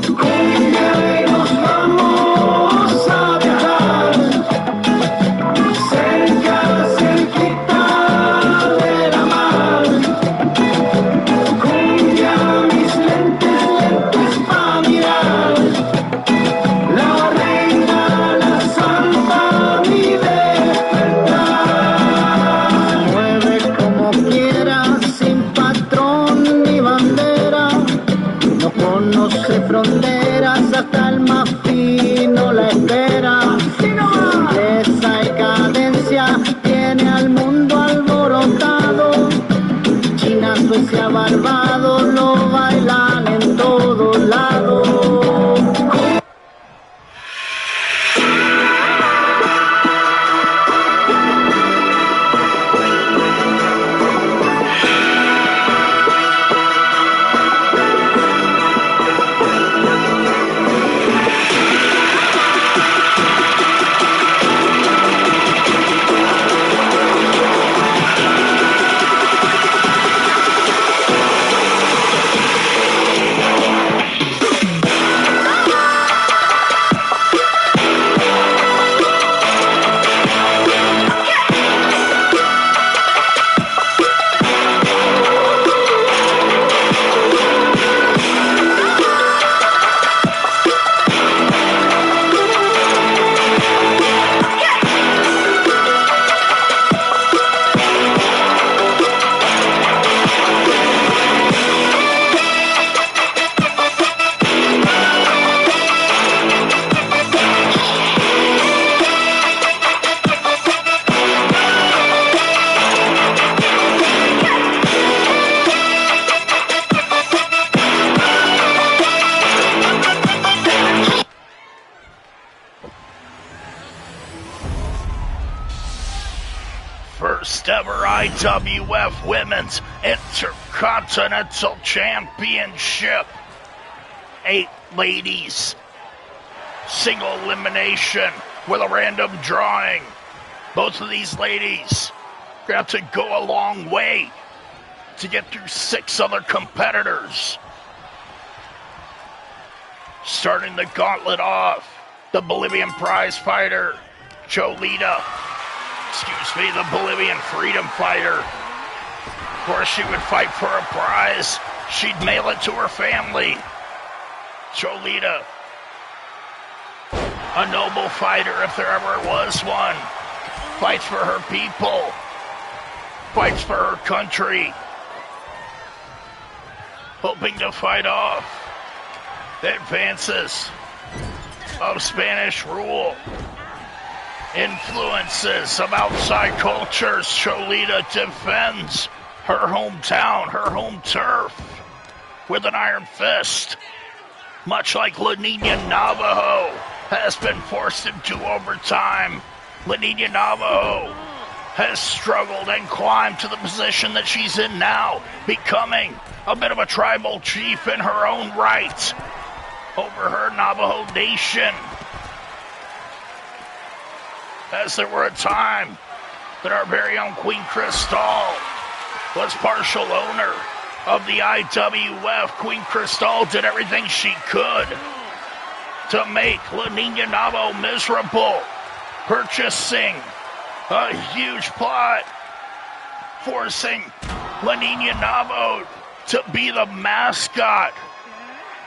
Cumbia y nos vamos a viajar, cerca, cerquita de la mar. Cumbia, mis lentes pa' mirar, la reina, la santa, mi despertar. Mueve como quiera, sin patrón ni bandera, no conoce fronteras, hasta el más fino la espera. Esa cadencia tiene al mundo alborotado, China, Suecia, Barbados, lo bailan en todos lados. First ever IWF Women's Intercontinental Championship. 8 ladies. Single elimination with a random drawing. Both of these ladies got to go a long way to get through 6 other competitors. Starting the gauntlet off, the Bolivian prize fighter, Cholita. The Bolivian freedom fighter. Of course, she would fight for a prize. She'd mail it to her family. Cholita, a noble fighter if there ever was one. Fights for her people. Fights for her country. Hoping to fight off the advances of Spanish rule. Influences of outside cultures. Cholita defends her hometown, her home turf, with an iron fist. Much like La Nina Navajo has been forced into overtime, La Nina Navajo has struggled and climbed to the position that she's in now, becoming a bit of a tribal chief in her own right over her Navajo nation. As there were a time that our very own Queen Cristal was partial owner of the IWF. Queen Cristal did everything she could to make La Nina Navajo miserable, purchasing a huge plot, forcing La Nina Navajo to be the mascot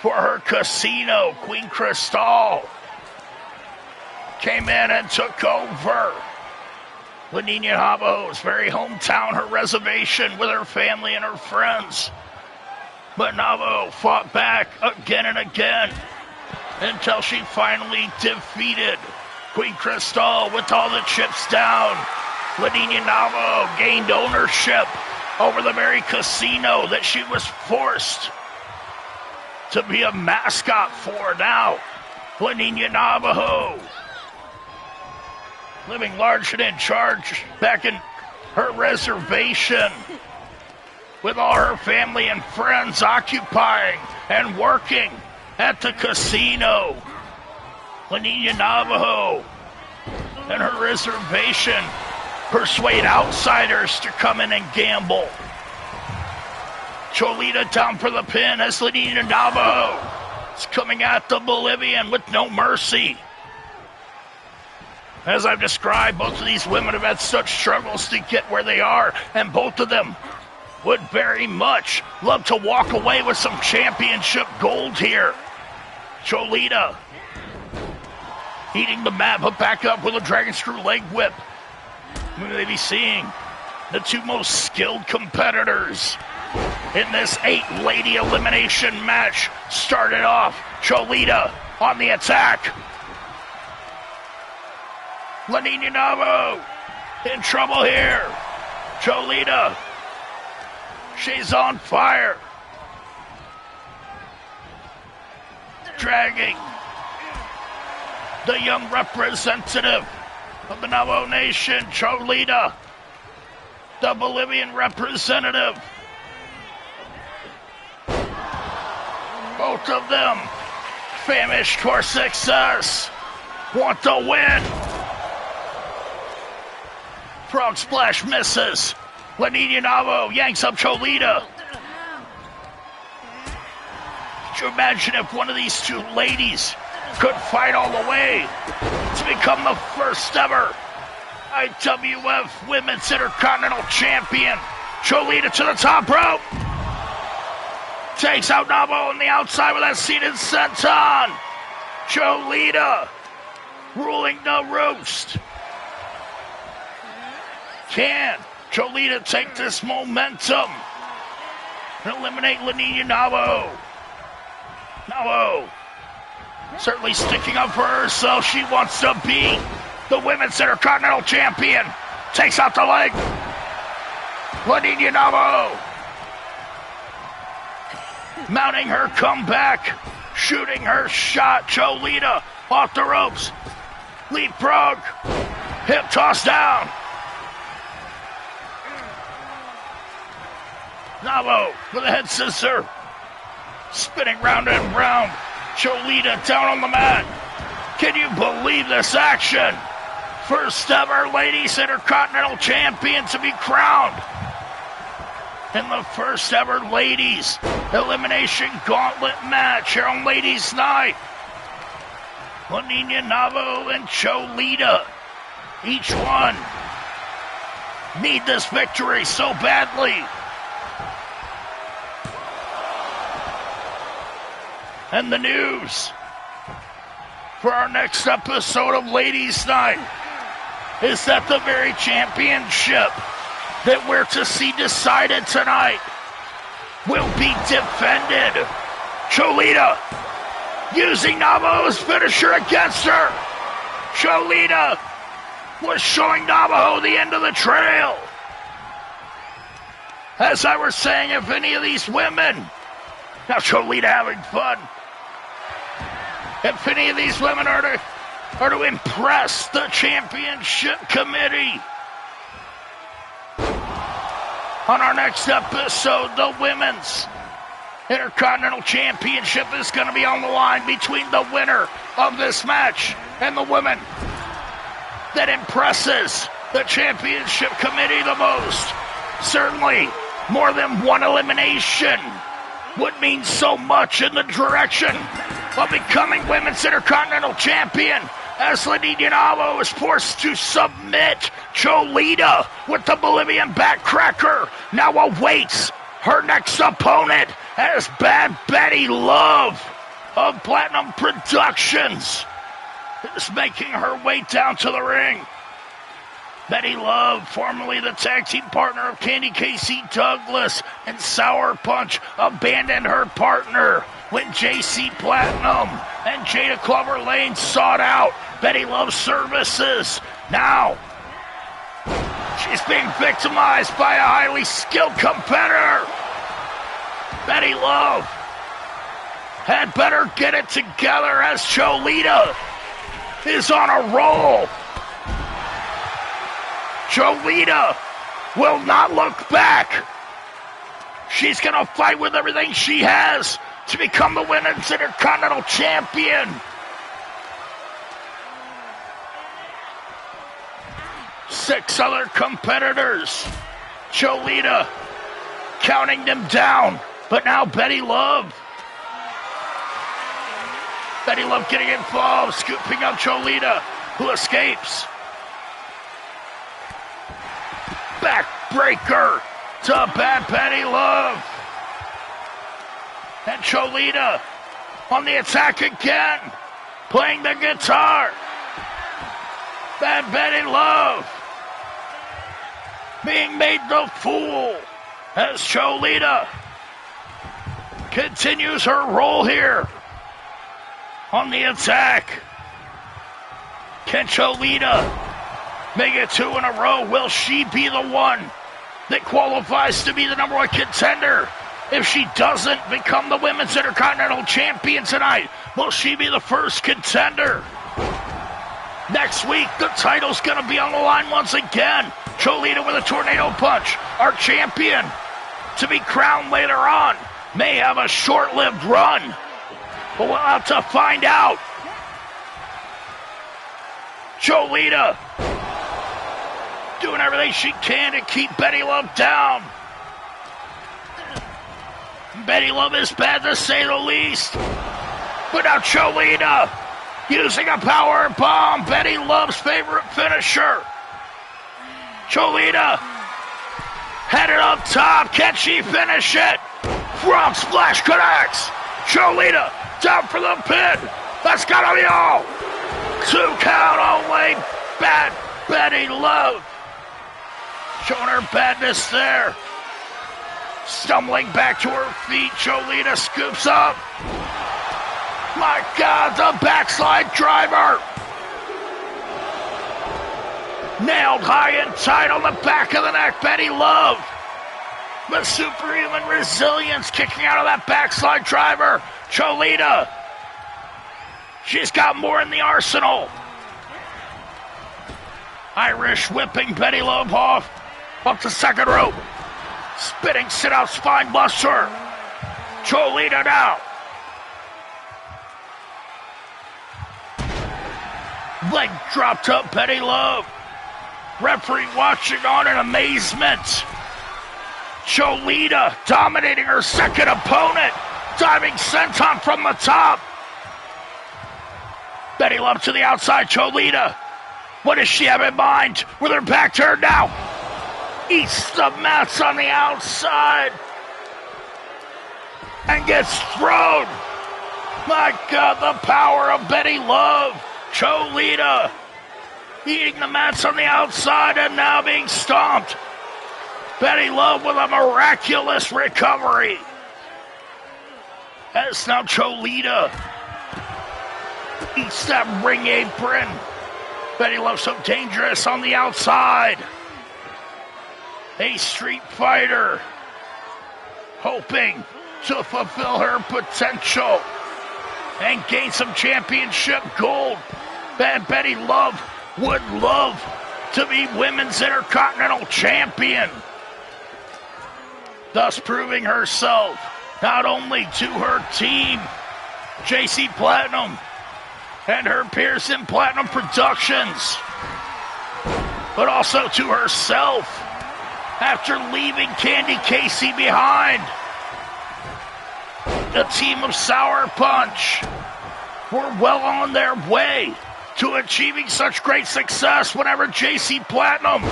for her casino. Queen Cristal came in and took over La Nina Navajo's very hometown, her reservation, with her family and her friends. But Navajo fought back again and again until she finally defeated Queen Cristal with all the chips down. La Nina Navajo gained ownership over the very casino that she was forced to be a mascot for now. La Nina Navajo, living large and in charge back in her reservation, with all her family and friends occupying and working at the casino. La Nina Navajo and her reservation persuade outsiders to come in and gamble. Cholita down for the pin as La Nina Navajo is coming at the Bolivian with no mercy. As I've described, both of these women have had such struggles to get where they are, and both of them would very much love to walk away with some championship gold here. Cholita eating the mat, but back up with a dragon screw leg whip. We may be seeing the 2 most skilled competitors in this 8-lady elimination match. Started off, Cholita on the attack. La Nina Navajo in trouble here. Cholita, she's on fire. Dragging the young representative of the Navajo Nation, Cholita, the Bolivian representative. Both of them famished for success, want to win. Frog splash misses. La Nina Navajo yanks up Cholita. Could you imagine if one of these 2 ladies could fight all the way to become the first ever IWF Women's Intercontinental Champion? Cholita to the top rope. Takes out Navajo on the outside with that seated senton. Cholita ruling the roost. Can Cholita take this momentum and eliminate La Nina Navajo? Navajo certainly sticking up for herself. She wants to be the Women's Intercontinental Champion. Takes out the leg. La Nina Navajo mounting her comeback, shooting her shot. Cholita off the ropes. Leapfrog. Hip toss down. Navajo with a head scissor. Spinning round and round. Cholita down on the mat. Can you believe this action? First ever Ladies Intercontinental Champion to be crowned. In the first ever Ladies Elimination Gauntlet match here on Ladies Night. Laninia Navo and Cholita, each one need this victory so badly. And the news for our next episode of Ladies Night is that the very championship that we're to see decided tonight will be defended. Cholita using Navajo's finisher against her. Cholita was showing Navajo the end of the trail. As I was saying, if any of these women, now Cholita having fun, if any of these women are to impress the championship committee, on our next episode, the Women's Intercontinental Championship is going to be on the line between the winner of this match and the woman that impresses the championship committee the most. Certainly, more than one elimination would mean so much in the direction of becoming Women's Intercontinental Champion, as Laninia Navo is forced to submit. Cholita with the Bolivian backcracker now awaits her next opponent as Bad Betty Love of Platinum Productions is making her way down to the ring. Betty Love, formerly the tag team partner of Candy Casey Douglas and Sour Punch, abandoned her partner when JC Platinum and Jada Clover Lane sought out Betty Love's services. Now, she's being victimized by a highly skilled competitor. Betty Love had better get it together as Cholita is on a roll. Cholita will not look back. She's going to fight with everything she has to become the Women's Intercontinental Champion. Six other competitors. Cholita counting them down. But now Betty Love. Betty Love getting involved, scooping up Cholita, who escapes. Backbreaker to Bad Betty Love. And Cholita on the attack again, playing the guitar. Bad Betty Love being made the fool as Cholita continues her role here on the attack. Can Cholita make it two in a row? Will she be the one that qualifies to be the number one contender? If she doesn't become the Women's Intercontinental Champion tonight, will she be the first contender? Next week, the title's going to be on the line once again. Cholita with a tornado punch. Our champion, to be crowned later on, may have a short-lived run. But we'll have to find out. Cholita doing everything she can to keep Betty Love down. Betty Love is bad to say the least. But now Cholita using a power bomb, Betty Love's favorite finisher. Cholita headed up top. Can she finish it? Frog splash connects. Cholita down for the pin. That's gotta be all. 2 count only. Bad Betty Love showing her badness there. Stumbling back to her feet, Cholita scoops up. My God, the backslide driver. Nailed high and tight on the back of the neck, Betty Love. With superhuman resilience kicking out of that backslide driver. Cholita, she's got more in the arsenal. Irish whipping Betty Love off up the second rope. Spinning sit-out spine buster. Cholita now. leg drop to Betty Love. Referee watching on in amazement. Cholita dominating her second opponent. Diving senton from the top. Betty Love to the outside. Cholita. What does she have in mind? With her back turned now. Eats the mats on the outside. And gets thrown. My God, the power of Betty Love. Cholita eating the mats on the outside and now being stomped. Betty Love with a miraculous recovery. As now Cholita eats that ring apron. Betty Love so dangerous on the outside. A street fighter hoping to fulfill her potential and gain some championship gold. And Betty Love would love to be Women's Intercontinental Champion, thus proving herself not only to her team, JC Platinum, and her peers in Platinum Productions, but also to herself after leaving Candy Casey behind. The team of Sour Punch were well on their way to achieving such great success whenever JC Platinum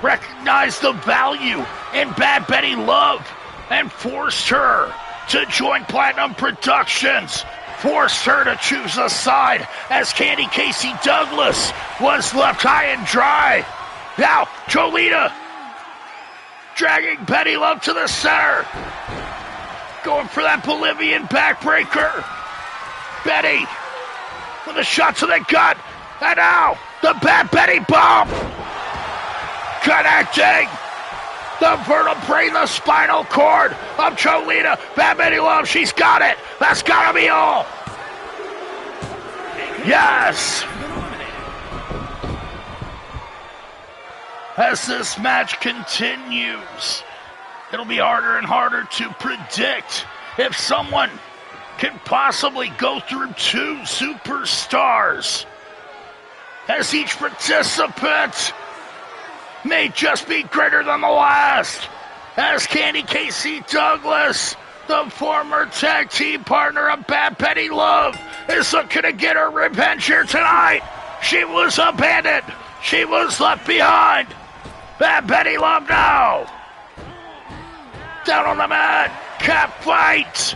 recognized the value in Bad Betty Love and forced her to join Platinum Productions, forced her to choose a side as Candy Casey Douglas was left high and dry. Now, Cholita dragging Betty Love to the center, going for that Bolivian backbreaker. Betty with a shot to the gut, and now the Bad Betty bomb, connecting the vertebrae, the spinal cord of Cholita. Bad Betty Love, she's got it. That's gotta be all. Yes. As this match continues, it'll be harder and harder to predict if someone can possibly go through two superstars, as each participant may just be greater than the last, as Candy Casey Douglas, the former tag team partner of Bad Betty Love, is looking to get her revenge here tonight. She was abandoned. She was left behind. Bad Betty Love now. Down on the mat. Cat fight.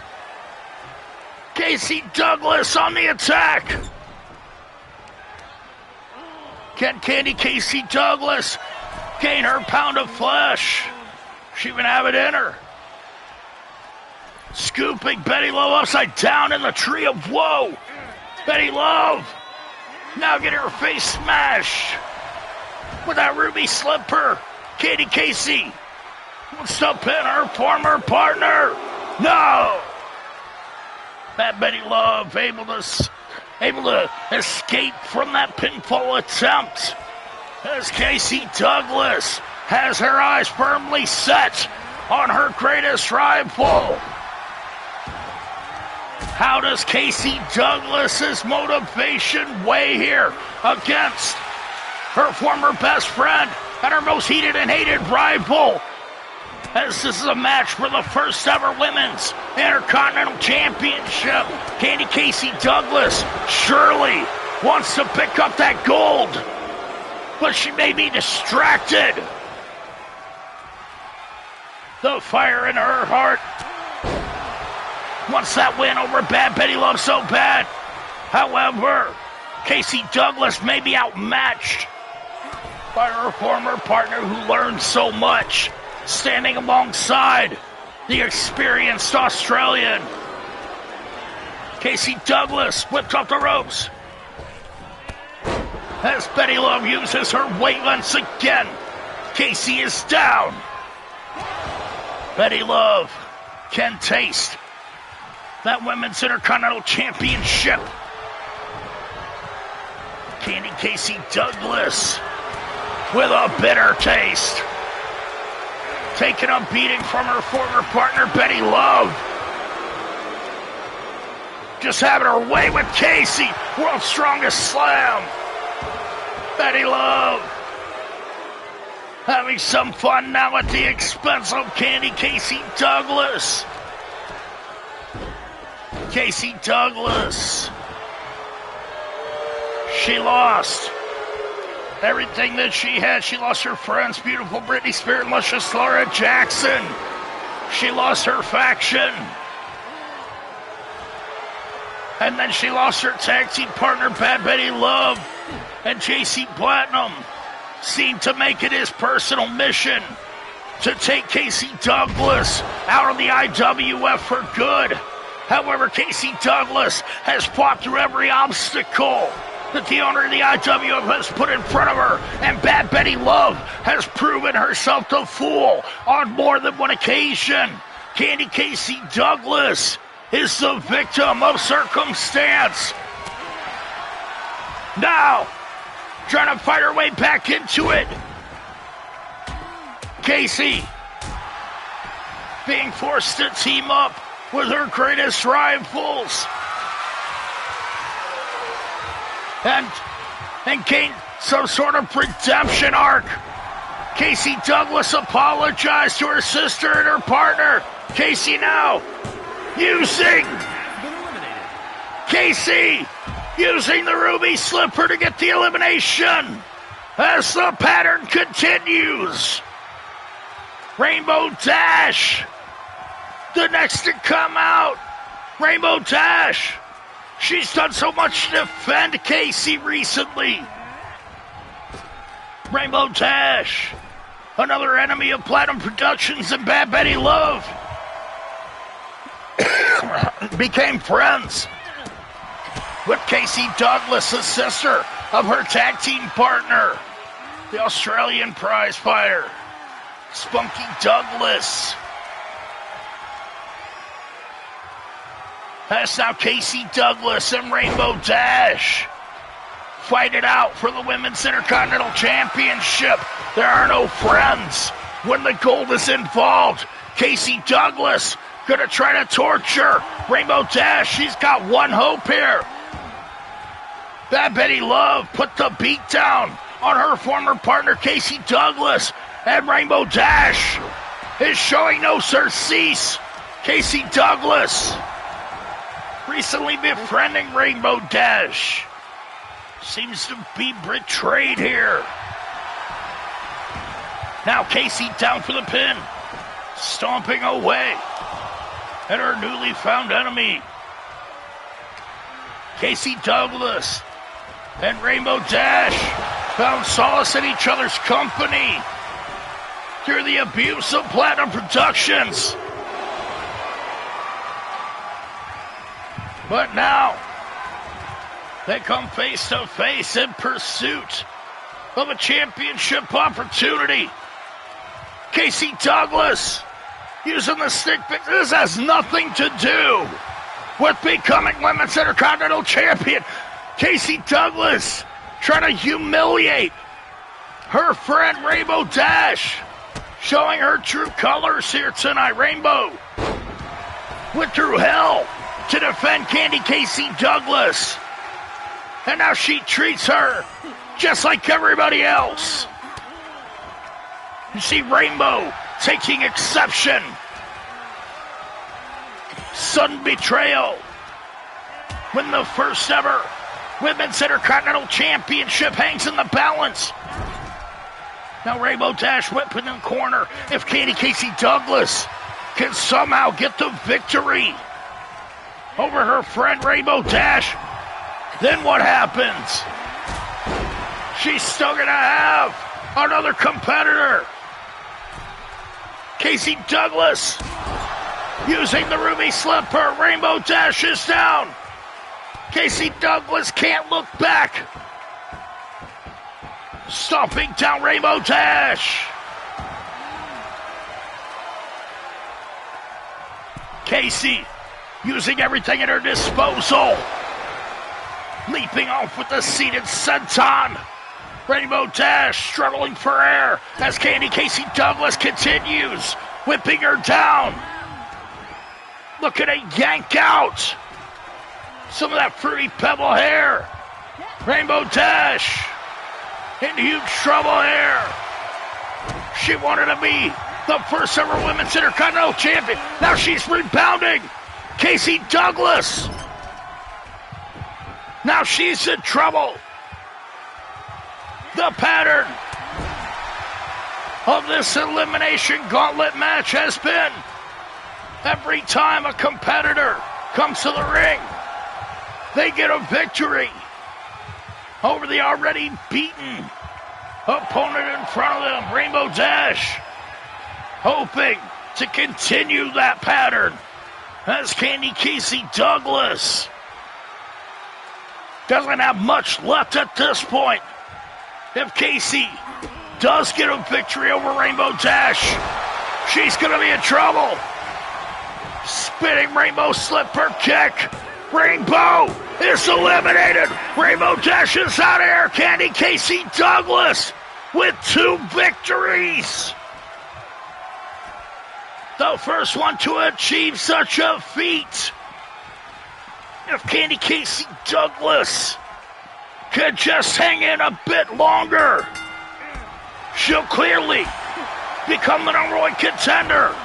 Casey Douglas on the attack. Can Candy Casey Douglas gain her pound of flesh? She even have it in her. Scooping Betty Love upside down in the tree of woe. Betty Love now getting her face smashed with that ruby slipper. Candy Casey wants to pin her former partner. No! That Betty Love able to escape from that pinfall attempt, as Casey Douglas has her eyes firmly set on her greatest rival. How does Casey Douglas's motivation weigh here against her former best friend and her most heated and hated rival? As this is a match for the first ever Women's Intercontinental Championship. Candy Casey Douglas surely wants to pick up that gold, but she may be distracted. The fire in her heart wants that win over Bad Betty Love so bad. However, Casey Douglas may be outmatched by her former partner who learned so much, standing alongside the experienced Australian. Casey Douglas whipped off the ropes as Betty Love uses her weight once again. Casey is down. Betty Love can taste that Women's Intercontinental Championship. Candy Casey Douglas with a bitter taste, taking a beating from her former partner, Betty Love. Just having her way with Casey. World's Strongest Slam. Betty Love having some fun now at the expense of Candy Casey Douglas. Casey Douglas. She lost everything that she had. She lost her friends, beautiful Britney Spears, luscious Laura Jackson. She lost her faction. And then she lost her tag team partner, Bad Betty Love. And JC Platinum seemed to make it his personal mission to take Casey Douglas out of the IWF for good. However, Casey Douglas has fought through every obstacle that the owner of the IWF has put in front of her, and Bad Betty Love has proven herself to fool on more than one occasion. Candy Casey Douglas is the victim of circumstance. Now, trying to fight her way back into it. Casey being forced to team up with her greatest rivals. And gain some sort of redemption arc. Casey Douglas apologized to her sister and her partner. Casey now using the ruby slipper to get the elimination as the pattern continues. Rainbow Dash, the next to come out. Rainbow Dash. She's done so much to defend Casey recently. Rainbow Dash, another enemy of Platinum Productions and Bad Betty Love, became friends with Casey Douglas, the sister of her tag team partner, the Australian prize fighter, Spunky Douglas. That's now Casey Douglas and Rainbow Dash fight it out for the Women's Intercontinental Championship. There are no friends when the gold is involved. Casey Douglas gonna try to torture Rainbow Dash. She's got one hope here. Bad Betty Love put the beat down on her former partner Casey Douglas, and Rainbow Dash is showing no surcease. Casey Douglas recently befriending Rainbow Dash seems to be betrayed here. Now Casey down for the pin, stomping away at her newly found enemy. Casey Douglas and Rainbow Dash found solace in each other's company through the abuse of Platinum Productions. But now, they come face to face in pursuit of a championship opportunity. Casey Douglas using the stick. This has nothing to do with becoming Women's Intercontinental Champion. Casey Douglas trying to humiliate her friend Rainbow Dash, showing her true colors here tonight. Rainbow went through hell to defend Candy Casey Douglas, and now she treats her just like everybody else. You see Rainbow taking exception. Sudden betrayal when the first ever Women's Intercontinental Championship hangs in the balance. Now Rainbow Dash whipping in the corner. If Candy Casey Douglas can somehow get the victory over her friend Rainbow Dash, then what happens? She's still gonna have another competitor. Casey Douglas using the ruby slipper. Rainbow Dash is down. Casey Douglas can't look back. Stomping down Rainbow Dash. Casey using everything at her disposal. Leaping off with the seated senton. Rainbow Dash struggling for air as Candy Casey Douglas continues whipping her down. Looking to yank out some of that fruity pebble hair. Rainbow Dash in huge trouble here. She wanted to be the first ever women's Intercontinental champion. Now she's rebounding. Casey Douglas. Now she's in trouble. The pattern of this elimination gauntlet match has been every time a competitor comes to the ring, they get a victory over the already beaten opponent in front of them, Rainbow Dash, hoping to continue that pattern as Candy Casey Douglas doesn't have much left at this point. If Casey does get a victory over Rainbow Dash, she's going to be in trouble. Spinning Rainbow Slipper kick. Rainbow is eliminated. Rainbow Dash is out of here. Candy Casey Douglas with 2 victories. The first one to achieve such a feat. If Candy Casey Douglas could just hang in a bit longer, she'll clearly become the #1 contender.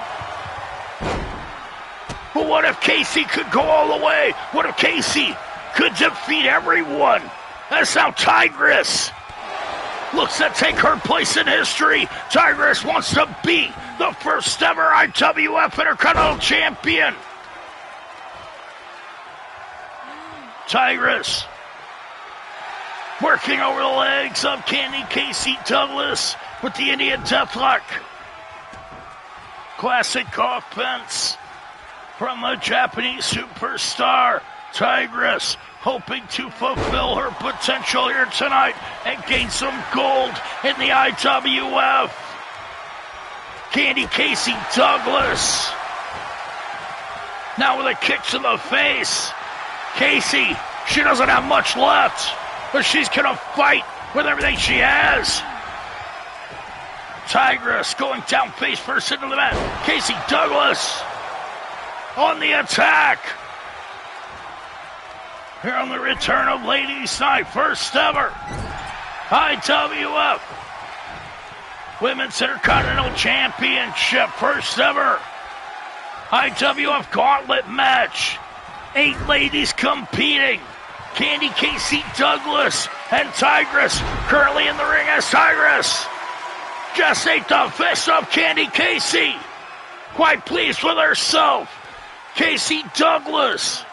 But what if Casey could go all the way? What if Casey could defeat everyone? That's how Tigress looks to take her place in history. Tigress wants to be the first ever IWF Intercontinental champion. Tigress working over the legs of Candy Casey Douglas with the Indian Deathlock. Classic offense from a Japanese superstar. Tigress hoping to fulfill her potential here tonight and gain some gold in the IWF. Candy Casey Douglas now with a kick to the face. Casey, she doesn't have much left, but she's gonna fight with everything she has. Tigress going down face first into the mat. Casey Douglas on the attack. Here on the return of Ladies Night, first ever IWF Women's Intercontinental Championship, first ever IWF Gauntlet match. 8 ladies competing. Candy Casey Douglas and Tigress currently in the ring as Tigress just ate the fist of Candy Casey. Quite pleased with herself. Casey Douglas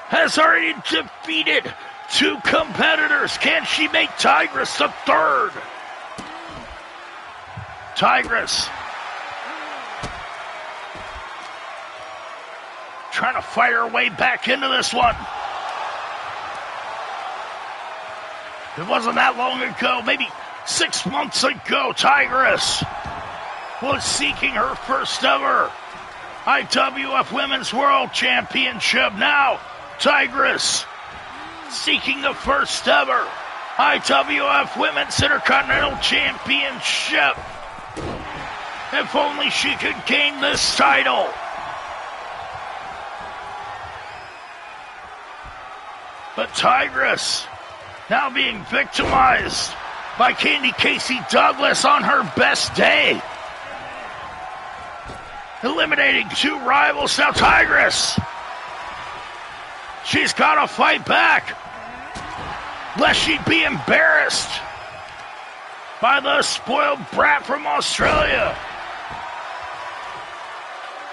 has already defeated 2 competitors. Can she make Tigress the 3rd? Tigress trying to fight her way back into this one. It wasn't that long ago, maybe 6 months ago, Tigress was seeking her first ever IWF Women's World Championship. Now, Tigress seeking the first ever IWF Women's Intercontinental Championship. If only she could gain this title. But Tigress now being victimized by Candy Casey Douglas on her best day. Eliminating 2 rivals. Now Tigress, she's got to fight back, lest she be embarrassed by the spoiled brat from Australia.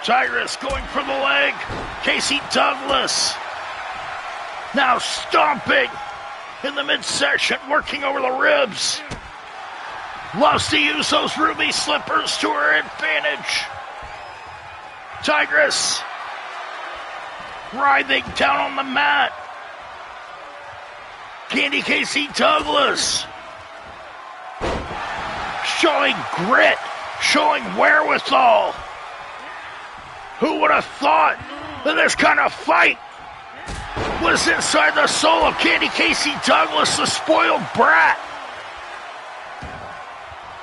Tigress going for the leg. Casey Douglas now stomping in the midsection, working over the ribs. Loves to use those ruby slippers to her advantage. Tigress writhing down on the mat. Candy Casey Douglas showing grit, showing wherewithal. Who would have thought that this kind of fight was inside the soul of Candy Casey Douglas, the spoiled brat?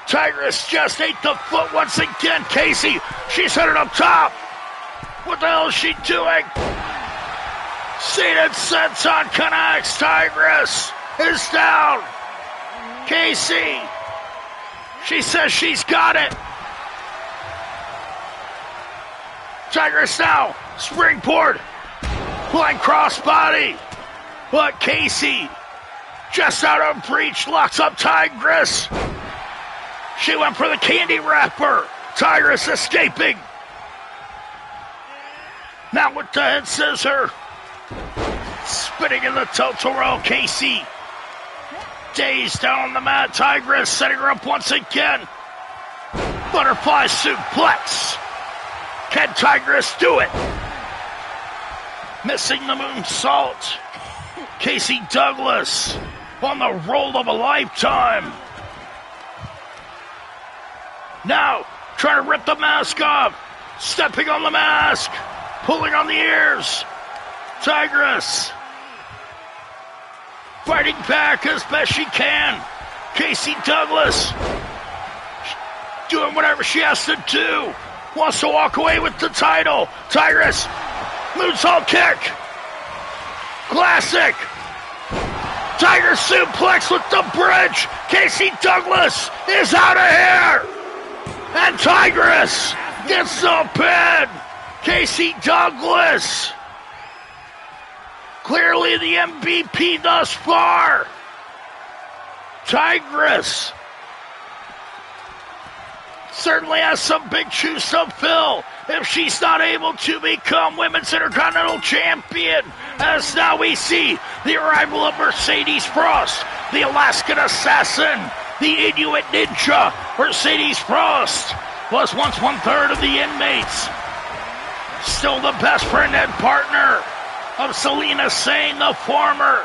Tigress just ate the foot once again. Casey, she's headed up top. What the hell is she doing? Seated senton connects. Tigress is down. Casey. She says she's got it. Tigress now. Springboard. Blind crossbody. But Casey, just out of reach, locks up Tigress. She went for the candy wrapper. Tigress escaping. Now with the head scissor. Spinning in the Totoro. Casey. Dazed down on the mat. Tigress setting her up once again. Butterfly suplex. Can Tigress do it? Missing the moonsault. Casey Douglas on the roll of a lifetime. Now, trying to rip the mask off. Stepping on the mask. Pulling on the ears. Tigress. Fighting back as best she can. Casey Douglas. Doing whatever she has to do. Wants to walk away with the title. Tigress. Moonsault kick. Classic. Tiger suplex with the bridge. Casey Douglas is out of here. And Tigress gets the pin. Casey Douglas. Clearly the MVP thus far. Tigress certainly has some big shoes to fill if she's not able to become Women's Intercontinental Champion. As now we see the arrival of Mercedes Frost, the Alaskan Assassin, the Inuit Ninja. Mercedes Frost was once 1/3 of the inmates. Still the best friend and partner of Selena Sane, the former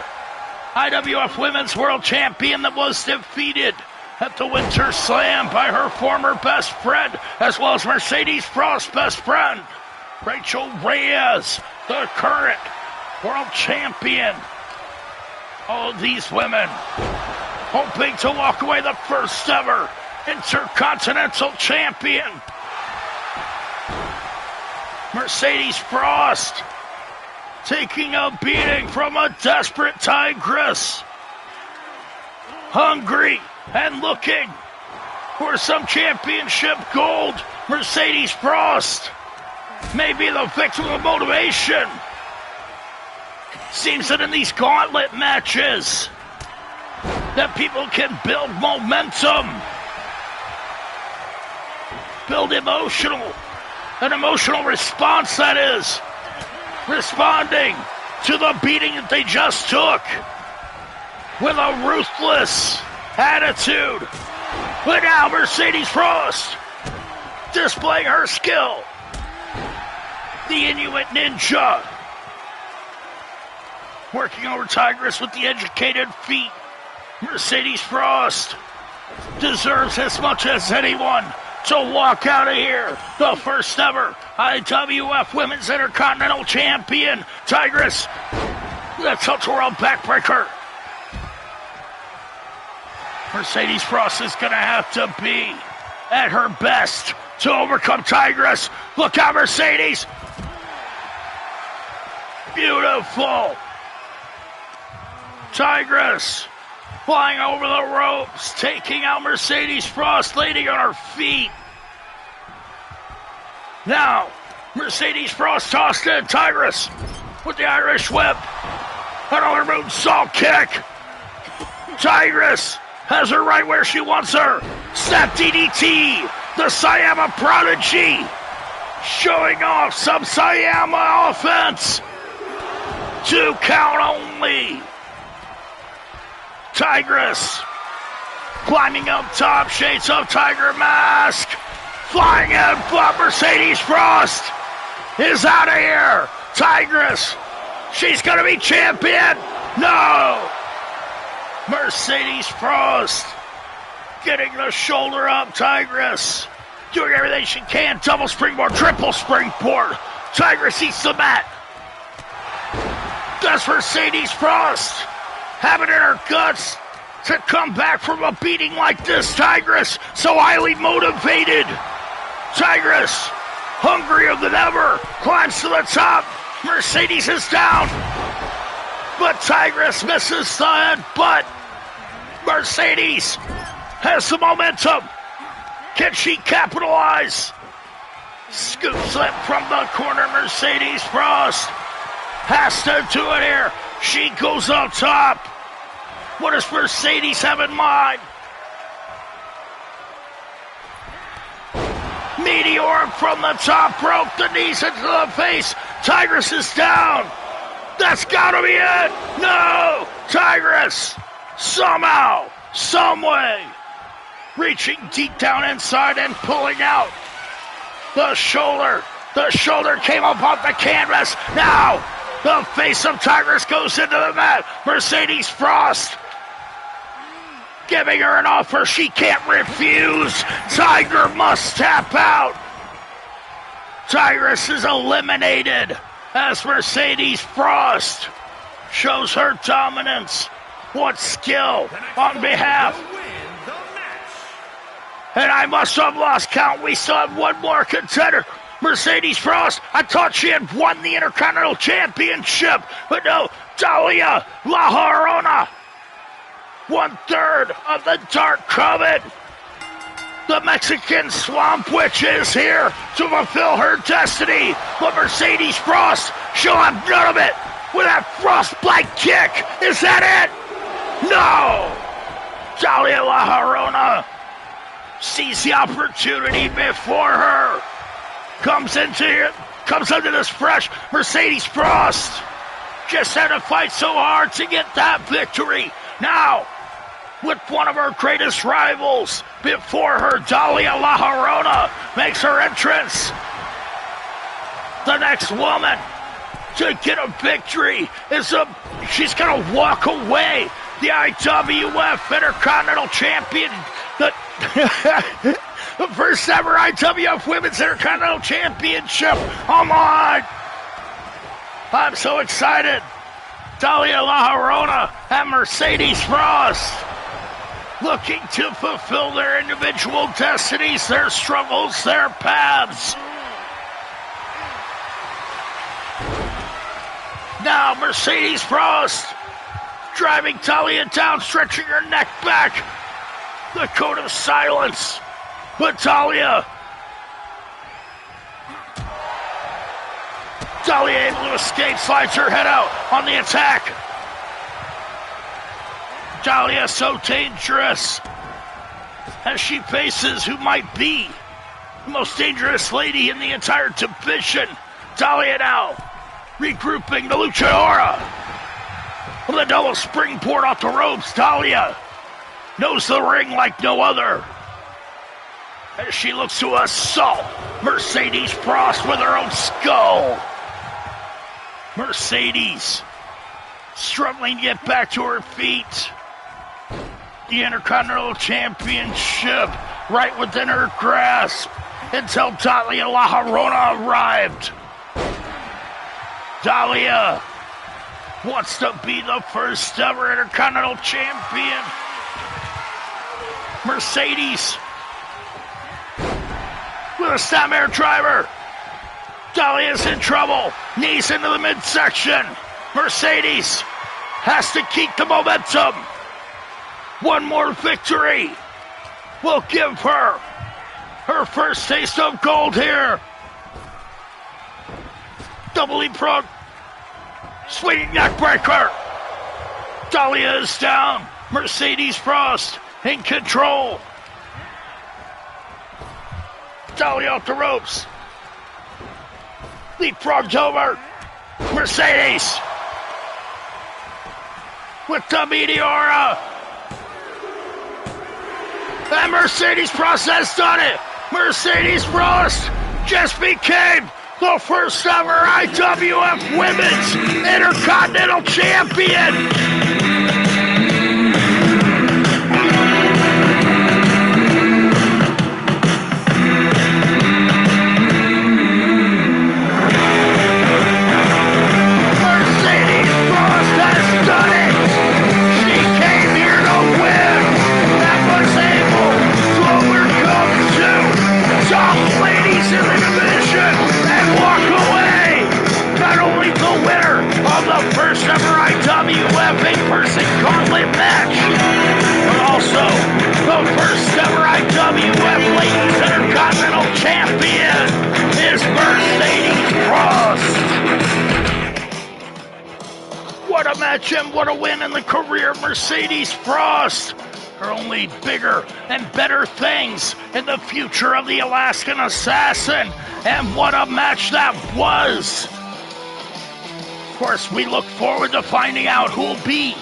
IWF Women's World Champion that was defeated at the Winter Slam by her former best friend, as well as Mercedes Frost's best friend, Rachel Reyes, the current world champion. All of these women hoping to walk away the first ever Intercontinental Champion. Mercedes Frost taking a beating from a desperate Tigress. Hungry and looking for some championship gold. Mercedes Frost may be the victim of motivation. Seems that in these gauntlet matches that people can build momentum, build an emotional response, that is, responding to the beating that they just took with a ruthless attitude. But now Mercedes Frost displaying her skill. The Inuit Ninja working over Tigress with the educated feet. Mercedes Frost deserves as much as anyone to walk out of here the first ever IWF Women's Intercontinental Champion. Tigress, that's a world backbreaker. Mercedes Frost is going to have to be at her best to overcome Tigress. Look out, Mercedes. Beautiful. Tigress flying over the ropes, taking out Mercedes Frost, landing on her feet. Now, Mercedes Frost tossed in. Tigress with the Irish whip. Another moonsault kick. Tigress has her right where she wants her. Snap DDT, the Sayama Prodigy, showing off some Sayama offense. 2 count only. Tigress climbing up top, shades of Tiger Mask, flying in, but Mercedes Frost is out of here. Tigress, she's gonna be champion. No! Mercedes Frost getting the shoulder up. Tigress doing everything she can. Double springboard, triple springboard. Tigress eats the mat. That's Mercedes Frost having it in her guts to come back from a beating like this. Tigress so highly motivated. Tigress hungrier than ever, climbs to the top. Mercedes is down, but Tigress misses the headbutt. Mercedes has the momentum. Can she capitalize? Scoop slip from the corner. Mercedes Frost has to do it here. She goes on top. What does Mercedes have in mind? Meteor from the top rope, the knees into the face. Tigress is down. That's gotta be it. No, Tigress, somehow, some way, reaching deep down inside and pulling out. The shoulder came up off the canvas. Now, the face of Tigress goes into the mat. Mercedes Frost giving her an offer she can't refuse. Tiger must tap out. Tigress is eliminated as Mercedes Frost shows her dominance. What skill on behalf. And I must have lost count. We still have one more contender. Mercedes Frost, I thought she had won the Intercontinental Championship, but no, Dalia La Llorona. 1/3 of the Dark Coven. The Mexican Swamp Witch is here to fulfill her destiny. But Mercedes Frost, she'll have none of it with that Frostbite kick. Is that it? No! Dalia La Llorona sees the opportunity before her. Comes under this fresh. Mercedes Frost just had to fight so hard to get that victory. Now, with one of her greatest rivals before her, Dalia La Llorona makes her entrance. The next woman to get a victory she's gonna walk away. The IWF Intercontinental Champion, the first ever IWF Women's Intercontinental Championship. Come on! I'm so excited. Dalia La Llorona and Mercedes Frost looking to fulfill their individual destinies, their struggles, their paths. Now Mercedes Frost driving Dalia down, stretching her neck back. The code of silence. But Dalia able to escape, slides her head out on the attack. Dalia so dangerous as she faces who might be the most dangerous lady in the entire division. Dalia now regrouping the luchadora with a double springboard off the ropes. Dalia knows the ring like no other as she looks to assault Mercedes Frost with her own skull. Mercedes struggling to get back to her feet. The Intercontinental Championship right within her grasp until Dalia La Llorona arrived. Dalia wants to be the first ever Intercontinental Champion. Mercedes with a snapmare driver. Dalia's in trouble. Knees into the midsection. Mercedes has to keep the momentum. One more victory will give her her first taste of gold here. Double leapfrog. Swinging neckbreaker. Dalia is down. Mercedes Frost in control. Dalia off the ropes. Leapfrogged over. Mercedes with the Meteora. And Mercedes Frost has done it. Mercedes Frost just became the first ever IWF Women's Intercontinental Champion. First ever IWF Jim, what a win in the career of Mercedes Frost. Her only bigger and better things in the future of the Alaskan Assassin. And what a match that was. Of course, we look forward to finding out who will be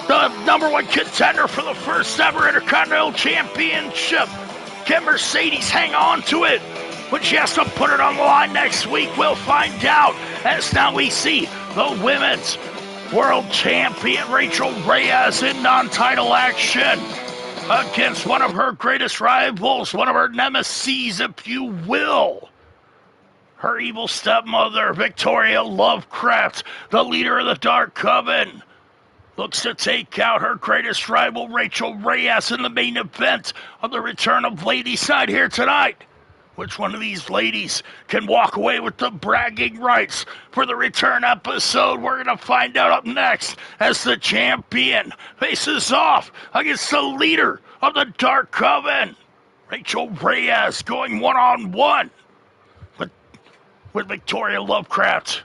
the #1 contender for the first ever Intercontinental Championship. Can Mercedes hang on to it when she has to put it on the line next week? We'll find out, as now we see the Women's World Champion Rachel Reyes in non-title action against one of her greatest rivals, one of her nemesis, if you will. Her evil stepmother, Victoria Lovecraft, the leader of the Dark Coven, looks to take out her greatest rival, Rachel Reyes, in the main event of the return of Ladies' Night here tonight. Which one of these ladies can walk away with the bragging rights for the return episode? We're going to find out up next as the champion faces off against the leader of the Dark Coven, Rachel Reyes, going one-on-one with Victoria Lovecraft.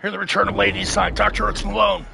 Here, the return of Ladies' Night, Dr. Hooks Malone.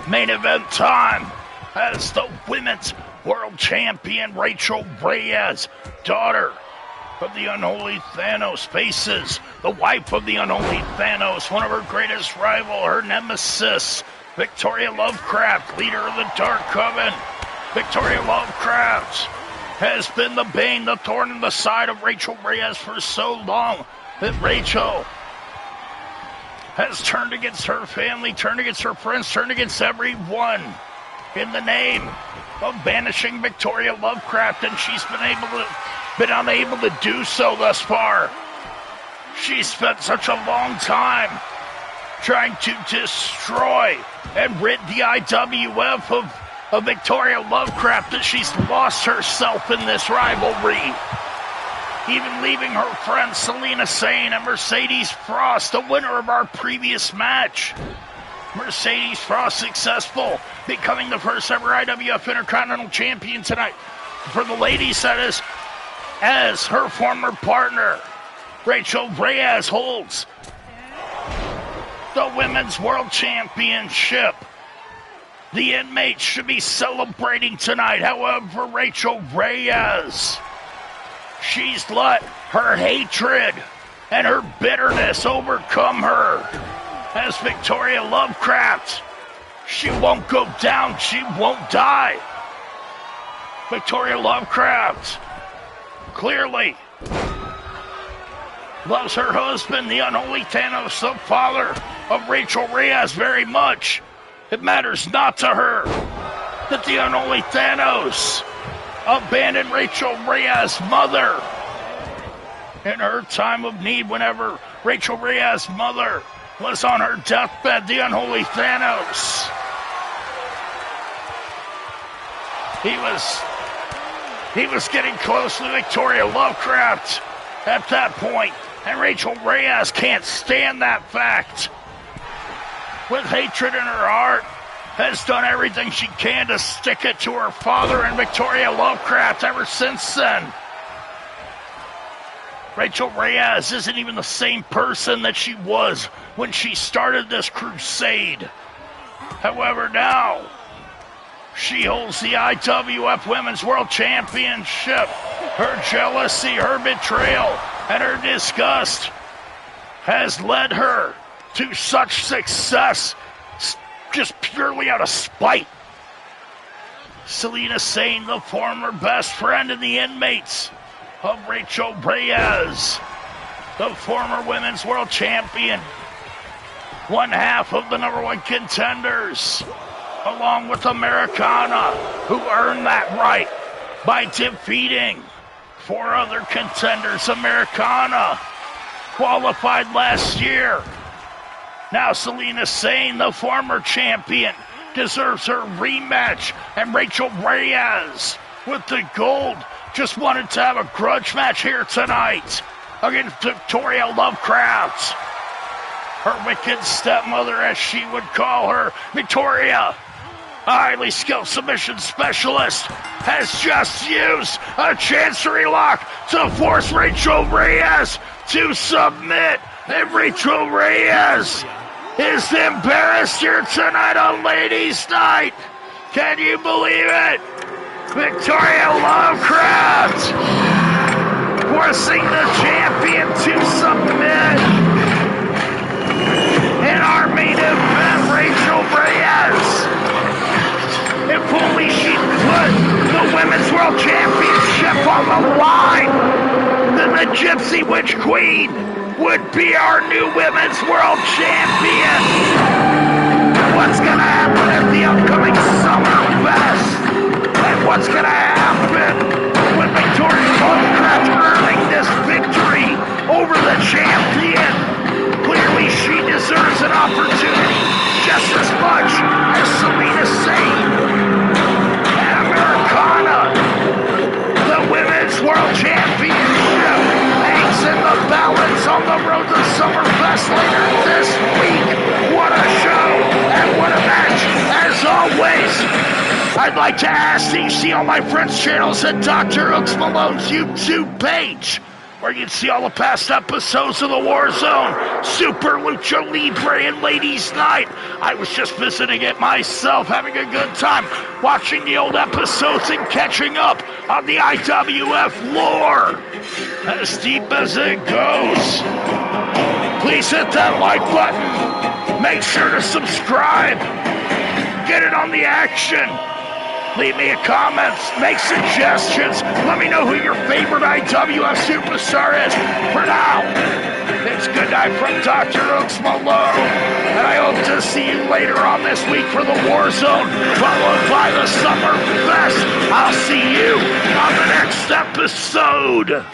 Main event time as the Women's World Champion Rachel Reyes, daughter of the unholy Thanos, faces the wife of the unholy Thanos, one of her greatest rival, her nemesis, Victoria Lovecraft, leader of the Dark Coven. Victoria Lovecraft has been the bane, the thorn in the side of Rachel Reyes for so long that Rachel has turned against her family, turned against her friends, turned against everyone in the name of banishing Victoria Lovecraft, and she's been unable to do so thus far. She spent such a long time trying to destroy and rid the IWF of Victoria Lovecraft that she's lost herself in this rivalry. Even leaving her friends Selena Sane and Mercedes Frost, the winner of our previous match. Mercedes Frost successful, becoming the first ever IWF Intercontinental Champion tonight. For the ladies, that is, as her former partner, Rachel Reyes, holds the Women's World Championship. The inmates should be celebrating tonight. However, Rachel Reyes, she's let her hatred and her bitterness overcome her. As Victoria Lovecraft, she won't go down, she won't die. Victoria Lovecraft clearly loves her husband, the unholy Thanos, the father of Rachel Reyes, very much. It matters not to her that the unholy Thanos abandoned Rachel Reyes' mother in her time of need. Whenever Rachel Reyes' mother was on her deathbed, the unholy Thanos, he was getting close to Victoria Lovecraft at that point, and Rachel Reyes can't stand that fact. With hatred in her heart, has done everything she can to stick it to her father and Victoria Lovecraft ever since then. Rachel Reyes isn't even the same person that she was when she started this crusade. However, now she holds the IWF Women's World Championship. Her jealousy, her betrayal, and her disgust has led her to such success just purely out of spite. Selena Sane, the former best friend of the inmates of Rachel Reyes, the former Women's World Champion, one half of the number one contenders, along with Americana, who earned that right by defeating four other contenders. Americana qualified last year. Now Selena Sane, the former champion, deserves her rematch, and Rachel Reyes, with the gold, just wanted to have a grudge match here tonight against Victoria Lovecraft. Her wicked stepmother, as she would call her. Victoria, a highly skilled submission specialist, has just used a chancery lock to force Rachel Reyes to submit. And Rachel Reyes is embarrassed here tonight on Ladies' Night. Can you believe it? Victoria Lovecraft forcing the champion to submit. In our main event, Rachel Reyes, if only she'd put the Women's World Championship on the line, then the Gypsy Witch Queen would be our new Women's World Champion. What's gonna happen at the upcoming Summer Fest? And what's gonna happen with Victoria Lovecraft earning this victory over the champion? Clearly she deserves an opportunity just as much as Selena Sane and Americana. The Women's World Championship hangs in the balance on the road to Summerfest later this week. What a show and what a match, as always. I'd like to ask that you see all my friends' channels at Dr. Hooks Malone's YouTube page, where you can see all the past episodes of the War Zone, Super Lucha Libre, and Ladies' Night. I was just visiting it myself, having a good time, watching the old episodes and catching up on the IWF lore, as deep as it goes. Please hit that like button. Make sure to subscribe. Get it on the action. Leave me a comments, make suggestions. Let me know who your favorite IWF superstar is. For now, it's good night from Dr. Hooks Malone. And I hope to see you later on this week for the War Zone, followed by the Summer Fest. I'll see you on the next episode.